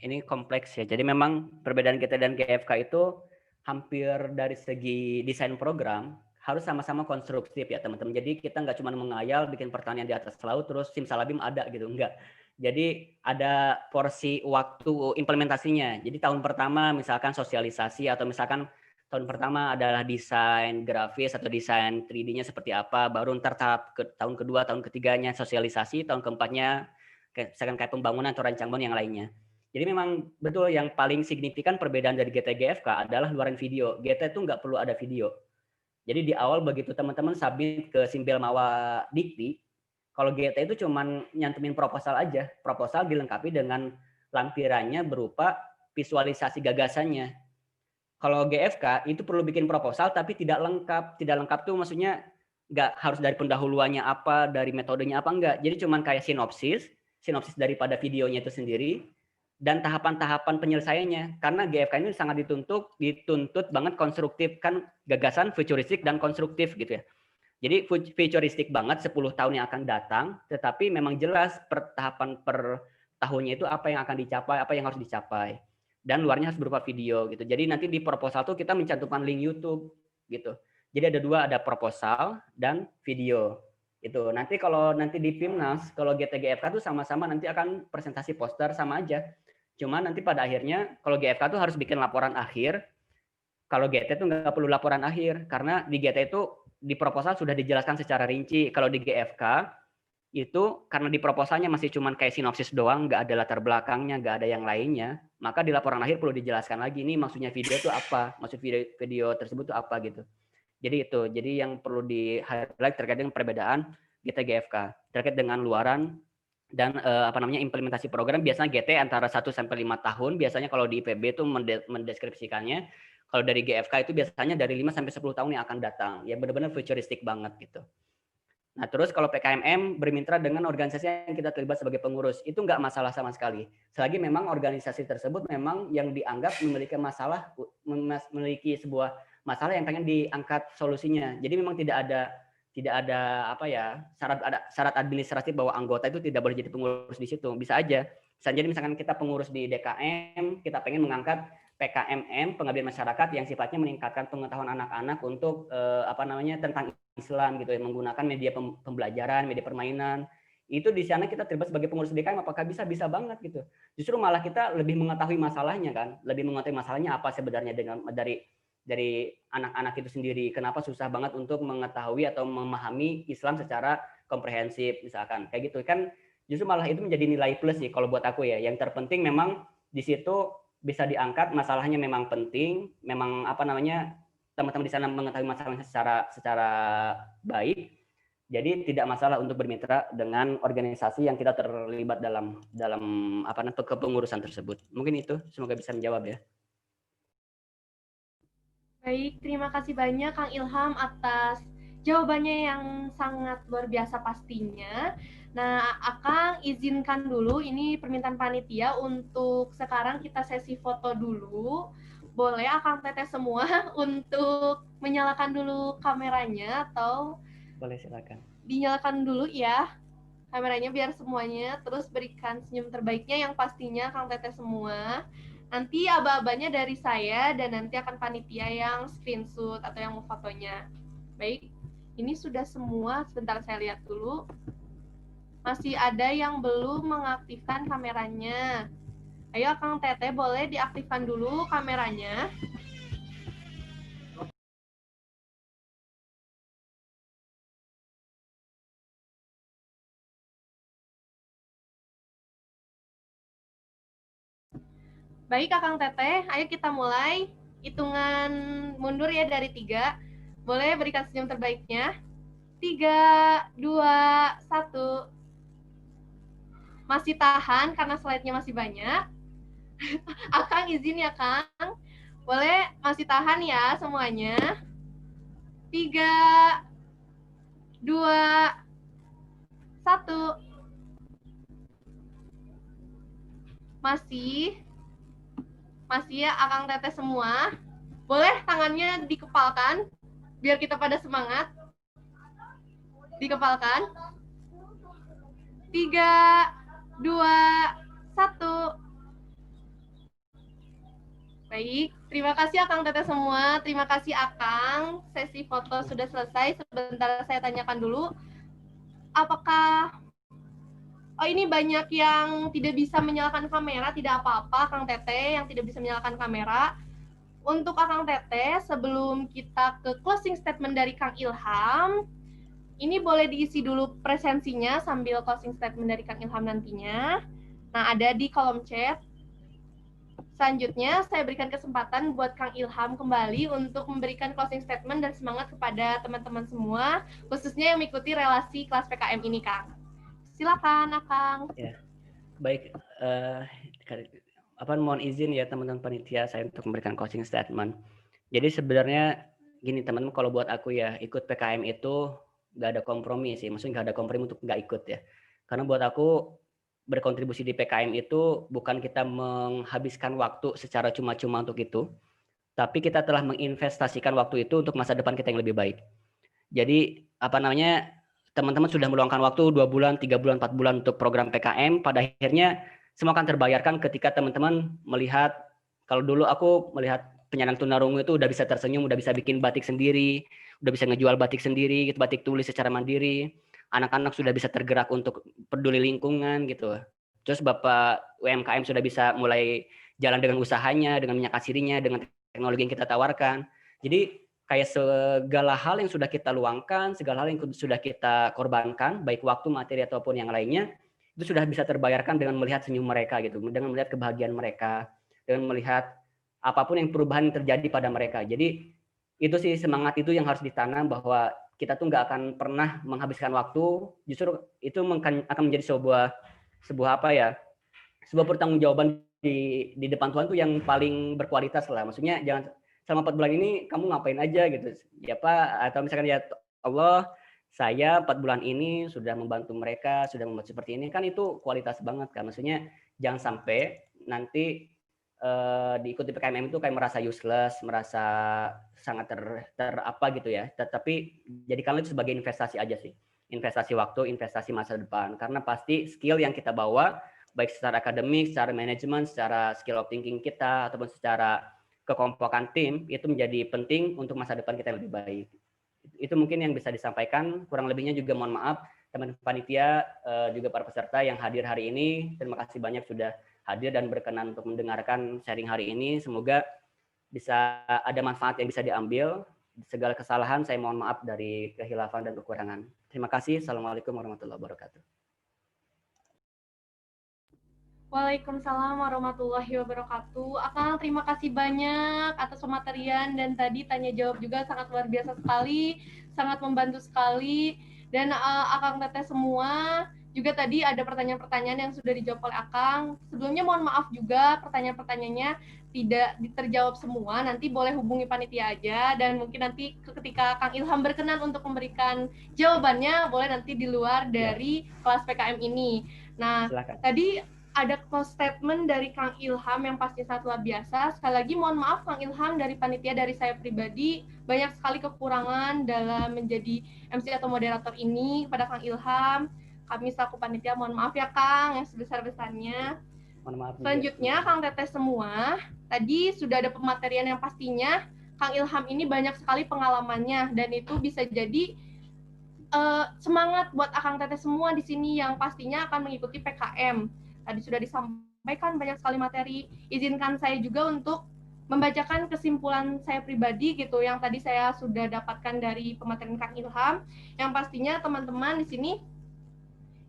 Ini kompleks ya. Jadi memang perbedaan GT dan GFK itu hampir dari segi desain program harus sama-sama konstruktif ya teman-teman. Jadi kita nggak cuma mengayal bikin pertanian di atas laut terus simsalabim ada gitu, enggak. Jadi ada porsi waktu implementasinya. Jadi tahun pertama misalkan sosialisasi, atau misalkan tahun pertama adalah desain grafis atau desain 3D-nya seperti apa, baru ntar tahap tahun kedua, tahun ketiganya sosialisasi, tahun keempatnya misalkan kayak pembangunan atau rancangan yang lainnya. Jadi memang betul yang paling signifikan perbedaan dari GT-GFK adalah luaran video. GT itu nggak perlu ada video. Jadi di awal begitu teman-teman submit ke Simbel Mawa Dikti, kalau GT itu cuman nyantumin proposal aja. Proposal dilengkapi dengan lampirannya berupa visualisasi gagasannya. Kalau GFK itu perlu bikin proposal tapi tidak lengkap. Tidak lengkap tuh maksudnya nggak harus dari pendahuluannya apa, dari metodenya apa, enggak. Jadi cuman kayak sinopsis daripada videonya itu sendiri, dan tahapan-tahapan penyelesaiannya. Karena GFK ini sangat dituntut banget konstruktif, kan gagasan futuristik dan konstruktif gitu ya. Jadi futuristik banget 10 tahun yang akan datang, tetapi memang jelas per tahapan per tahunnya itu apa yang akan dicapai, apa yang harus dicapai. Dan luarnya harus berupa video gitu. Jadi nanti di proposal tuh kita mencantumkan link YouTube gitu. Jadi ada dua, ada proposal dan video. Itu. Nanti kalau nanti di PIMNAS, kalau GTGFK tuh sama-sama nanti akan presentasi poster sama aja. Cuma nanti pada akhirnya kalau GFK tuh harus bikin laporan akhir. Kalau GT tuh nggak perlu laporan akhir karena di GT itu di proposal sudah dijelaskan secara rinci. Kalau di GFK itu karena di proposalnya masih cuman kayak sinopsis doang, nggak ada latar belakangnya, nggak ada yang lainnya, maka di laporan akhir perlu dijelaskan lagi nih maksudnya video itu apa, maksud video tersebut itu apa gitu. Jadi itu, jadi yang perlu di highlight terkait dengan perbedaan GT GFK terkait dengan luaran dan implementasi program. Biasanya GT antara 1 sampai 5 tahun, biasanya kalau di IPB itu mendeskripsikannya. Kalau dari GFK itu biasanya dari 5 sampai 10 tahun yang akan datang. Ya benar-benar futuristik banget gitu. Nah, terus kalau PKMM bermitra dengan organisasi yang kita terlibat sebagai pengurus, itu nggak masalah sama sekali. Selagi memang organisasi tersebut memang yang dianggap memiliki masalah, memiliki sebuah masalah yang pengen diangkat solusinya. Jadi memang tidak ada apa ya, syarat administratif bahwa anggota itu tidak boleh jadi pengurus di situ. Bisa aja. Bisa jadi misalkan kita pengurus di DKM, kita pengen mengangkat PKMM, pengabdian masyarakat yang sifatnya meningkatkan pengetahuan anak-anak untuk tentang Islam gitu ya, menggunakan media pembelajaran, media permainan. Itu di sana kita terlibat sebagai pengurus DKM, apakah bisa banget gitu. Justru malah kita lebih mengetahui masalahnya kan, lebih mengetahui masalahnya apa sebenarnya dari anak-anak itu sendiri. Kenapa susah banget untuk mengetahui atau memahami Islam secara komprehensif misalkan. Kayak gitu kan, justru malah itu menjadi nilai plus sih kalau buat aku ya. Yang terpenting memang di situ bisa diangkat masalahnya, memang penting, memang teman-teman di sana mengetahui masalahnya secara baik. Jadi tidak masalah untuk bermitra dengan organisasi yang kita terlibat dalam kepengurusan tersebut. Mungkin itu, semoga bisa menjawab ya. Baik, terima kasih banyak Kang Ilham atas jawabannya yang sangat luar biasa pastinya. Nah, Akang izinkan dulu, ini permintaan panitia untuk sekarang kita sesi foto dulu. Boleh Akang Teteh semua untuk menyalakan dulu kameranya atau? Boleh, silakan. Dinyalakan dulu ya kameranya biar semuanya, terus berikan senyum terbaiknya yang pastinya Kang Teteh semua. Nanti aba-abanya dari saya dan nanti akan panitia yang screenshot atau yang mau fotonya. Baik, ini sudah semua, sebentar saya lihat dulu. Masih ada yang belum mengaktifkan kameranya. Ayo Kang Teteh boleh diaktifkan dulu kameranya. Baik Kang Teteh, ayo kita mulai. Hitungan mundur ya dari 3. Boleh berikan senyum terbaiknya. 3, 2, 1. Masih tahan karena slide-nya masih banyak. Akang izin ya Kang. Boleh masih tahan ya semuanya. 3, 2, 1. Masih ya Akang Teteh semua. Boleh tangannya dikepalkan biar kita pada semangat. Dikepalkan. 3, 2, 1. Baik, terima kasih Akang Teteh semua. Terima kasih Akang. Sesi foto sudah selesai. Sebentar saya tanyakan dulu. Apakah ini banyak yang tidak bisa menyalakan kamera? Tidak apa-apa Akang Teteh yang tidak bisa menyalakan kamera. Untuk Akang Teteh, sebelum kita ke closing statement dari Kang Ilham, Ini boleh diisi dulu presensinya sambil closing statement dari Kang Ilham nantinya. Nah, ada di kolom chat. Selanjutnya, saya berikan kesempatan buat Kang Ilham kembali untuk memberikan closing statement dan semangat kepada teman-teman semua, khususnya yang mengikuti relasi kelas PKM ini, Kang. Silakan, Akang. Ya, baik. Mohon izin ya teman-teman panitia saya untuk memberikan closing statement. Jadi sebenarnya gini teman-teman, kalau buat aku ya ikut PKM itu nggak ada kompromi sih, maksudnya nggak ada kompromi untuk nggak ikut ya. Karena buat aku berkontribusi di PKM itu bukan kita menghabiskan waktu secara cuma-cuma untuk itu, tapi kita telah menginvestasikan waktu itu untuk masa depan kita yang lebih baik. Jadi teman-teman sudah meluangkan waktu 2 bulan, 3 bulan, 4 bulan untuk program PKM, pada akhirnya semua akan terbayarkan ketika teman-teman melihat, kalau dulu aku melihat penyandang tunarungu itu udah bisa tersenyum, udah bisa bikin batik sendiri, udah bisa ngejual batik sendiri, gitu, batik tulis secara mandiri, anak-anak sudah bisa tergerak untuk peduli lingkungan gitu. Terus Bapak UMKM sudah bisa mulai jalan dengan usahanya, dengan minyak asirinya, dengan teknologi yang kita tawarkan. Jadi kayak segala hal yang sudah kita luangkan, segala hal yang sudah kita korbankan, baik waktu, materi, ataupun yang lainnya, itu sudah bisa terbayarkan dengan melihat senyum mereka gitu, dengan melihat kebahagiaan mereka, dengan melihat apapun yang perubahan yang terjadi pada mereka. Jadi itu sih semangat itu yang harus ditanam, bahwa kita tuh nggak akan pernah menghabiskan waktu, justru itu akan menjadi sebuah pertanggungjawaban di depan Tuhan tuh yang paling berkualitas lah. Maksudnya jangan selama 4 bulan ini kamu ngapain aja gitu ya Pak, atau misalkan ya Allah, saya 4 bulan ini sudah membantu mereka, sudah membuat seperti ini, kan itu kualitas banget kan. Maksudnya jangan sampai nanti diikuti PKMM itu kayak merasa useless, merasa sangat apa gitu ya. Tetapi jadikanlah itu sebagai investasi aja sih, investasi waktu, investasi masa depan, karena pasti skill yang kita bawa baik secara akademik, secara manajemen, secara skill of thinking kita, ataupun secara kekompokan tim, itu menjadi penting untuk masa depan kita yang lebih baik. Itu mungkin yang bisa disampaikan. Kurang lebihnya juga mohon maaf teman-teman panitia, juga para peserta yang hadir hari ini. Terima kasih banyak sudah hadir dan berkenan untuk mendengarkan sharing hari ini. Semoga bisa ada manfaat yang bisa diambil. Segala kesalahan saya mohon maaf dari kehilafan dan kekurangan. Terima kasih. Assalamualaikum warahmatullahi wabarakatuh. Waalaikumsalam warahmatullahi wabarakatuh. Akang, terima kasih banyak atas pematerian, dan tadi tanya jawab juga sangat luar biasa sekali, sangat membantu sekali. Dan Akang Teteh semua, juga tadi ada pertanyaan-pertanyaan yang sudah dijawab oleh Akang. Sebelumnya mohon maaf juga pertanyaan-pertanyaannya tidak terjawab semua, nanti boleh hubungi panitia aja, dan mungkin nanti ketika Kang Ilham berkenan untuk memberikan jawabannya, boleh nanti di luar dari kelas PKM ini. Nah, silakan. Tadi ada close statement dari Kang Ilham yang pasti sangat luar biasa. Sekali lagi mohon maaf Kang Ilham, dari panitia, dari saya pribadi, banyak sekali kekurangan dalam menjadi MC atau moderator ini. Pada Kang Ilham, kami selaku panitia mohon maaf ya Kang, yang sebesar-besarnya. Mohon maaf. Selanjutnya Kang Teteh semua, tadi sudah ada pematerian yang pastinya Kang Ilham ini banyak sekali pengalamannya, dan itu bisa jadi semangat buat Akang Teteh semua di sini yang pastinya akan mengikuti PKM. Tadi sudah disampaikan banyak sekali materi. Izinkan saya juga untuk membacakan kesimpulan saya pribadi gitu, yang tadi saya sudah dapatkan dari pematerian Kang Ilham. Yang pastinya teman-teman di sini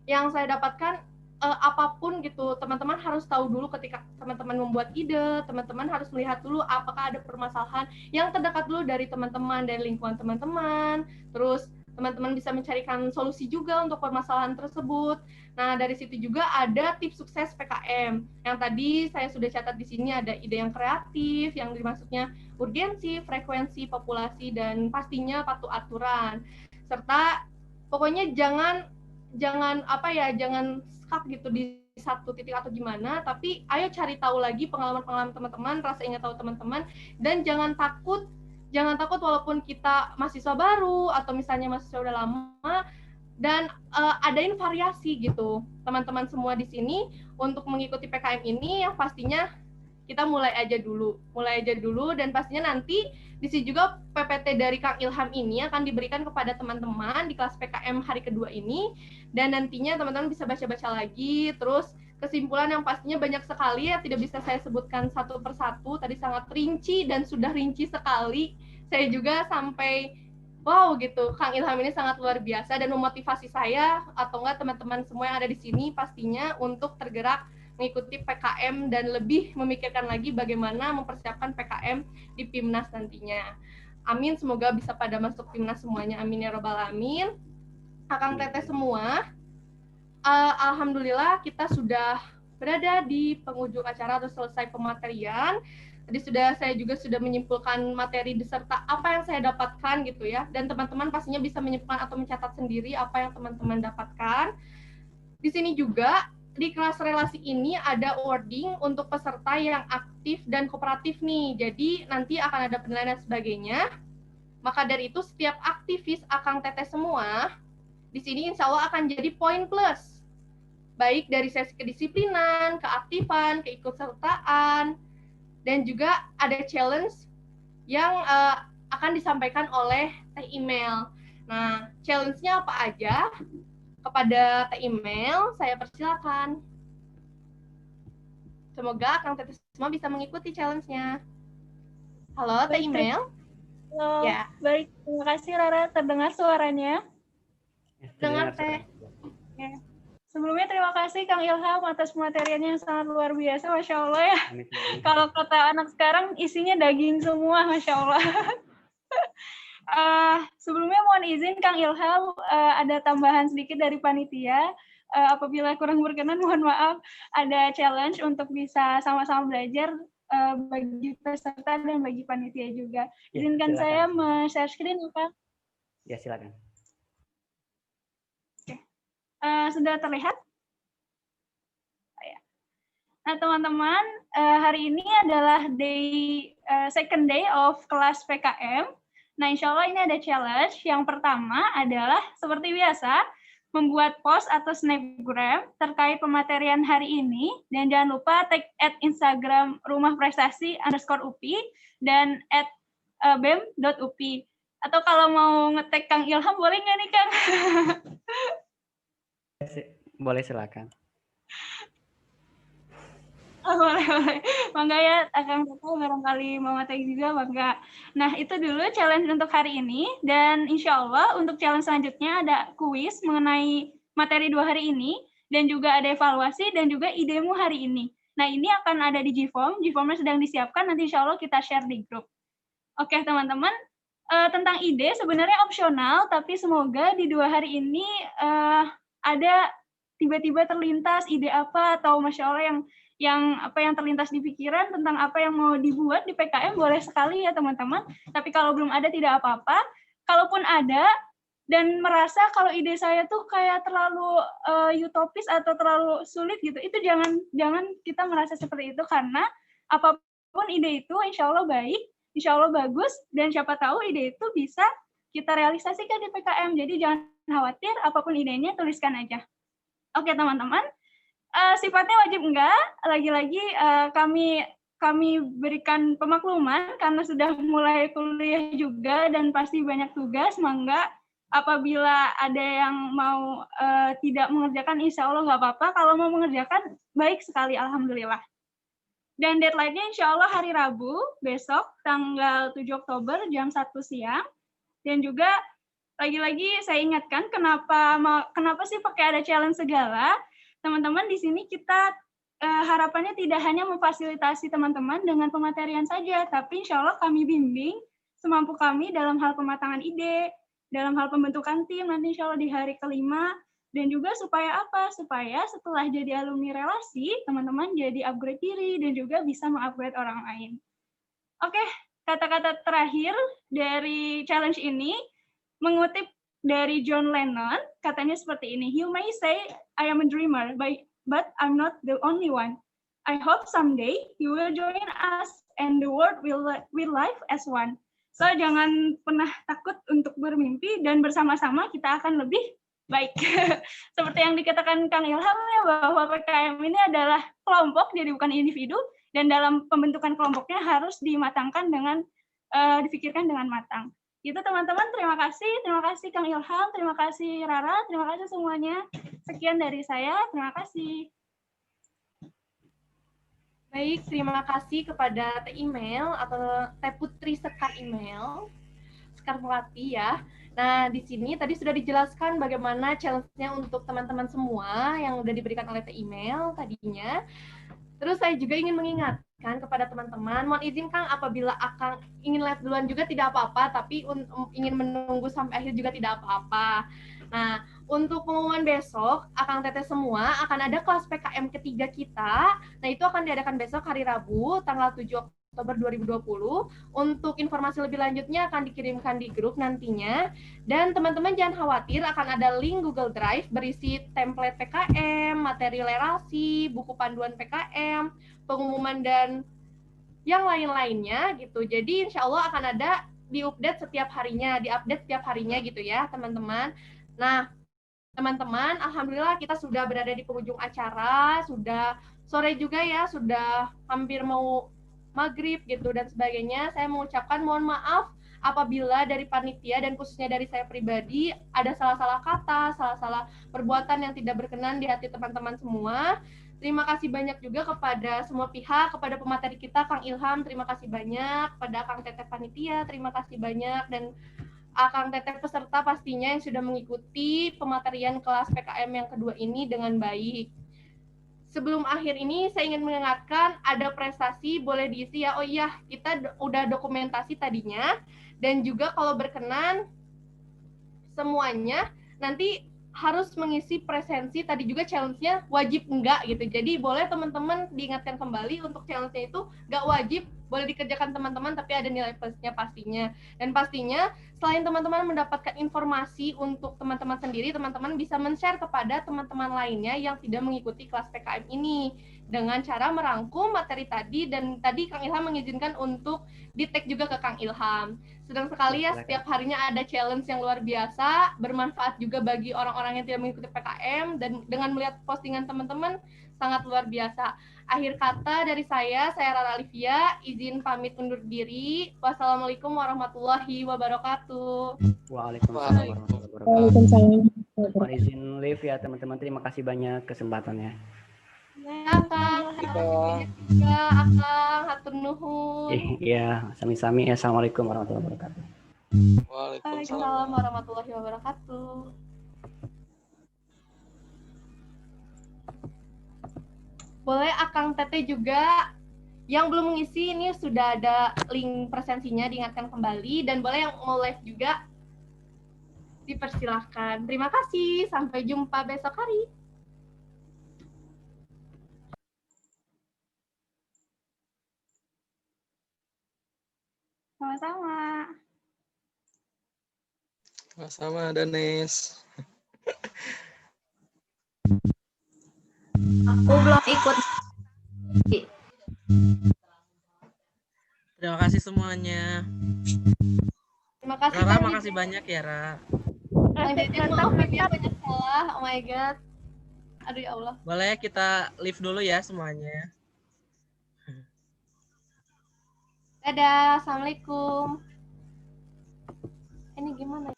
yang saya dapatkan, apapun gitu, teman-teman harus tahu dulu ketika teman-teman membuat ide, teman-teman harus melihat dulu apakah ada permasalahan yang terdekat dulu dari teman-teman, dari lingkungan teman-teman. Terus teman-teman bisa mencarikan solusi juga untuk permasalahan tersebut. Nah, dari situ juga ada tips sukses PKM. Yang tadi saya sudah catat di sini, ada ide yang kreatif, yang dimaksudnya urgensi, frekuensi, populasi, dan pastinya patuh aturan. Serta pokoknya jangan stuck gitu di satu titik atau gimana, tapi ayo cari tahu lagi pengalaman-pengalaman teman-teman, rasa ingin tahu teman-teman, dan jangan takut walaupun kita mahasiswa baru atau misalnya mahasiswa udah lama, dan adain variasi gitu teman-teman semua di sini untuk mengikuti PKM ini. Yang pastinya kita mulai aja dulu, dan pastinya nanti di sini juga PPT dari Kang Ilham ini akan diberikan kepada teman-teman di kelas PKM hari kedua ini, dan nantinya teman-teman bisa baca-baca lagi. Terus kesimpulan yang pastinya banyak sekali ya, tidak bisa saya sebutkan satu persatu, tadi sangat rinci dan sudah rinci sekali. Saya juga sampai wow gitu, Kang Ilham ini sangat luar biasa dan memotivasi saya atau enggak teman-teman semua yang ada di sini pastinya untuk tergerak mengikuti PKM dan lebih memikirkan lagi bagaimana mempersiapkan PKM di PIMNAS nantinya. Amin, semoga bisa pada masuk PIMNAS semuanya. Amin ya robbal alamin. Akang teteh semua, alhamdulillah kita sudah berada di penghujung acara atau selesai pematerian. Tadi saya juga sudah menyimpulkan materi beserta apa yang saya dapatkan gitu ya. Dan teman-teman pastinya bisa menyimpulkan atau mencatat sendiri apa yang teman-teman dapatkan. Di sini juga di kelas relasi ini ada wording untuk peserta yang aktif dan kooperatif nih. Jadi nanti akan ada penilaian dan sebagainya. Maka dari itu setiap aktivis Akang Teteh semua di sini insya Allah akan jadi poin plus. Baik dari sesi kedisiplinan, keaktifan, keikutsertaan, dan juga ada challenge yang akan disampaikan oleh Teh Email. Nah, challenge-nya apa aja? Kepada Teh Email, saya persilakan. Semoga Kang Teteh semua bisa mengikuti challenge-nya. Halo, Teh Email? Halo, Ya. Baik, terima kasih Rara, terdengar suaranya. Dengar, Teh. Ya. Sebelumnya terima kasih Kang Ilham atas materinya yang sangat luar biasa, Masya Allah ya. Kalau kata anak sekarang isinya daging semua, Masya Allah. Sebelumnya mohon izin Kang Ilham, ada tambahan sedikit dari panitia. Apabila kurang berkenan, mohon maaf. Ada challenge untuk bisa sama-sama belajar bagi peserta dan bagi panitia juga. Izinkan silakan. saya share screen, Pak. Ya, silakan. Sudah terlihat? Nah, teman-teman, hari ini adalah second day of kelas PKM. Nah, insya Allah ini ada challenge. Yang pertama adalah seperti biasa, membuat post atau snapgram terkait pematerian hari ini. Dan jangan lupa tag @Instagram Rumah Prestasi _UPI dan @bem.upi. Atau kalau mau nge-tag Kang Ilham, boleh nggak nih, Kang? Boleh, silakan. Boleh. Bangga ya, Kang Toto barangkali mau nge-tag juga, bangga. Nah, itu dulu challenge untuk hari ini. Dan insya Allah untuk challenge selanjutnya ada kuis mengenai materi 2 hari ini. Dan juga ada evaluasi dan juga idemu hari ini. Nah, ini akan ada di Gform. Gformnya sedang disiapkan, nanti insya Allah kita share di grup. Oke, teman-teman. Tentang ide sebenarnya opsional, tapi semoga di 2 hari ini ada tiba-tiba terlintas ide apa atau Masya Allah yang terlintas di pikiran tentang apa yang mau dibuat di PKM, boleh sekali ya teman-teman. Tapi kalau belum ada tidak apa-apa. Kalaupun ada dan merasa kalau ide saya tuh kayak terlalu utopis atau terlalu sulit gitu, itu jangan kita merasa seperti itu, karena apapun ide itu insya Allah baik, insya Allah bagus, dan siapa tahu ide itu bisa kita realisasikan di PKM. Jadi jangan khawatir, apapun idenya tuliskan aja. Oke teman-teman. Sifatnya wajib enggak, lagi-lagi kami berikan pemakluman karena sudah mulai kuliah juga dan pasti banyak tugas, mangga apabila ada yang mau tidak mengerjakan, insya Allah nggak apa-apa, kalau mau mengerjakan baik sekali, alhamdulillah. Dan deadline-nya insya Allah hari Rabu, besok tanggal 7 Oktober jam 1 siang, dan juga lagi-lagi saya ingatkan kenapa sih pakai ada challenge segala. Teman-teman, di sini kita harapannya tidak hanya memfasilitasi teman-teman dengan pematerian saja, tapi insya Allah kami bimbing semampu kami dalam hal pematangan ide, dalam hal pembentukan tim, nanti insya Allah di hari kelima, dan juga supaya apa? Supaya setelah jadi alumni relasi, teman-teman jadi upgrade diri, dan juga bisa mengupgrade orang lain. Oke, kata-kata terakhir dari challenge ini, mengutip dari John Lennon, katanya seperti ini, "You may say I am a dreamer, but I'm not the only one. I hope someday you will join us and the world will live as one." So, jangan pernah takut untuk bermimpi dan bersama-sama kita akan lebih baik. Seperti yang dikatakan Kang Ilham ya, bahwa PKM ini adalah kelompok, jadi bukan individu, dan dalam pembentukan kelompoknya harus dimatangkan dengan dipikirkan dengan matang. Itu teman-teman, terima kasih Kang Ilham, terima kasih Rara, terima kasih semuanya. Sekian dari saya, terima kasih. Baik, terima kasih kepada Teh Email atau Teh Putri Sekar Email. Laskar Melati ya. Nah, di sini tadi sudah dijelaskan bagaimana challenge-nya untuk teman-teman semua yang sudah diberikan oleh email tadinya. Terus saya juga ingin mengingatkan kepada teman-teman, mohon izin Kang, apabila Akang ingin live duluan juga tidak apa-apa, tapi ingin menunggu sampai akhir juga tidak apa-apa. Nah, untuk pengumuman besok, Akang Teteh semua akan ada kelas PKM ketiga kita. Nah, itu akan diadakan besok hari Rabu, tanggal 7 Oktober 2020. Untuk informasi lebih lanjutnya akan dikirimkan di grup nantinya. Dan teman-teman jangan khawatir, akan ada link Google Drive berisi template PKM, materi lerasi, buku panduan PKM, pengumuman, dan yang lain-lainnya gitu. Jadi insya Allah akan ada diupdate setiap harinya gitu ya teman-teman. Nah, teman-teman, alhamdulillah kita sudah berada di penghujung acara, sudah sore juga ya, sudah hampir mau maghrib gitu dan sebagainya. Saya mengucapkan mohon maaf apabila dari panitia dan khususnya dari saya pribadi ada salah-salah kata, salah-salah perbuatan yang tidak berkenan di hati teman-teman semua. Terima kasih banyak juga kepada semua pihak, kepada pemateri kita, Kang Ilham, terima kasih banyak, kepada Kang Teteh Panitia, terima kasih banyak, dan Akang Teteh peserta pastinya yang sudah mengikuti pematerian kelas PKM yang kedua ini dengan baik. Sebelum akhir ini, saya ingin mengingatkan ada prestasi boleh diisi ya. Oh iya, kita udah dokumentasi tadinya, dan juga kalau berkenan semuanya nanti harus mengisi presensi. Tadi juga challenge-nya wajib enggak gitu. Jadi boleh teman-teman diingatkan kembali untuk challenge-nya itu enggak wajib, boleh dikerjakan teman-teman tapi ada nilai plusnya pastinya. Dan pastinya selain teman-teman mendapatkan informasi untuk teman-teman sendiri, teman-teman bisa men-share kepada teman-teman lainnya yang tidak mengikuti kelas PKM ini dengan cara merangkum materi tadi, dan tadi Kang Ilham mengizinkan untuk di-tag juga ke Kang Ilham. Sedang sekali ya, setiap harinya ada challenge yang luar biasa, bermanfaat juga bagi orang-orang yang tidak mengikuti PKM, dan dengan melihat postingan teman-teman, sangat luar biasa. Akhir kata dari saya Rara Alivia, izin pamit undur diri. Wassalamualaikum warahmatullahi wabarakatuh. Waalaikumsalam warahmatullahi wabarakatuh. Mohon izin live ya teman-teman, terima kasih banyak kesempatannya. Ya, Kang, terima kasih banyak juga, Akang, hatur nuhun. Iya, sami-sami. Assalamualaikum warahmatullahi wabarakatuh. Waalaikumsalam warahmatullahi wabarakatuh. Boleh Akang Teteh juga yang belum mengisi, ini sudah ada link presensinya, diingatkan kembali, dan boleh yang mau live juga dipersilahkan. Terima kasih, sampai jumpa besok hari. Sama-sama. Sama-sama, Danes. Aku belum ikut. Terima kasih semuanya. Terima kasih Rara, Kang makasih Jajan. banyak ya, Ra. Kang Jajan, maaf ya banyak salah. Oh my god. Aduh ya Allah. Boleh kita live dulu ya semuanya. Dadah, assalamualaikum. Ini gimana?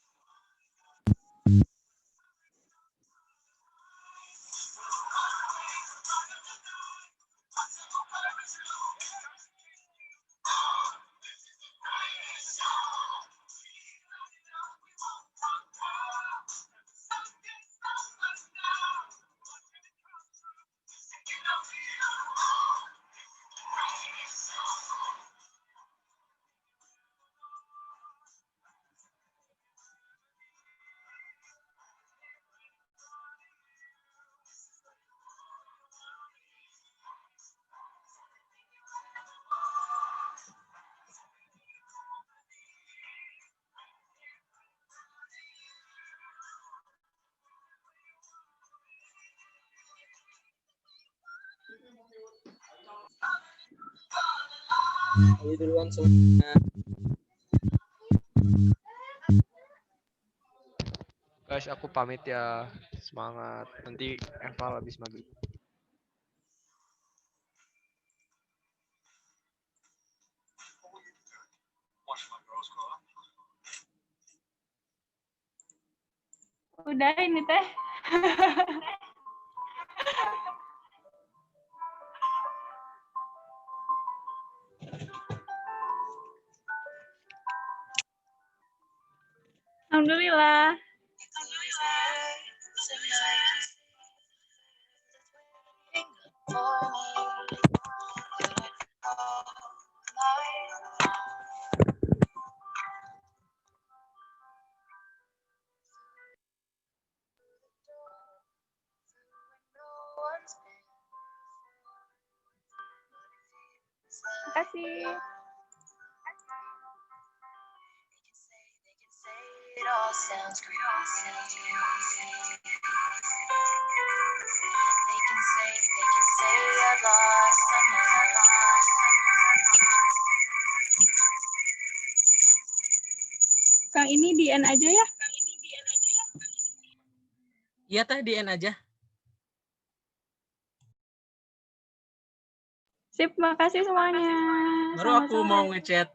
Ayo duluan semuanya. Guys, aku pamit ya. Semangat. Nanti eval habis maghrib. Udah ini teh. Terima kasih. It all sounds great. They can say I've lost my mind. Kang, ini di end aja ya. Iya teh di end aja. Sip, makasih semuanya. Baru aku mau ngechat.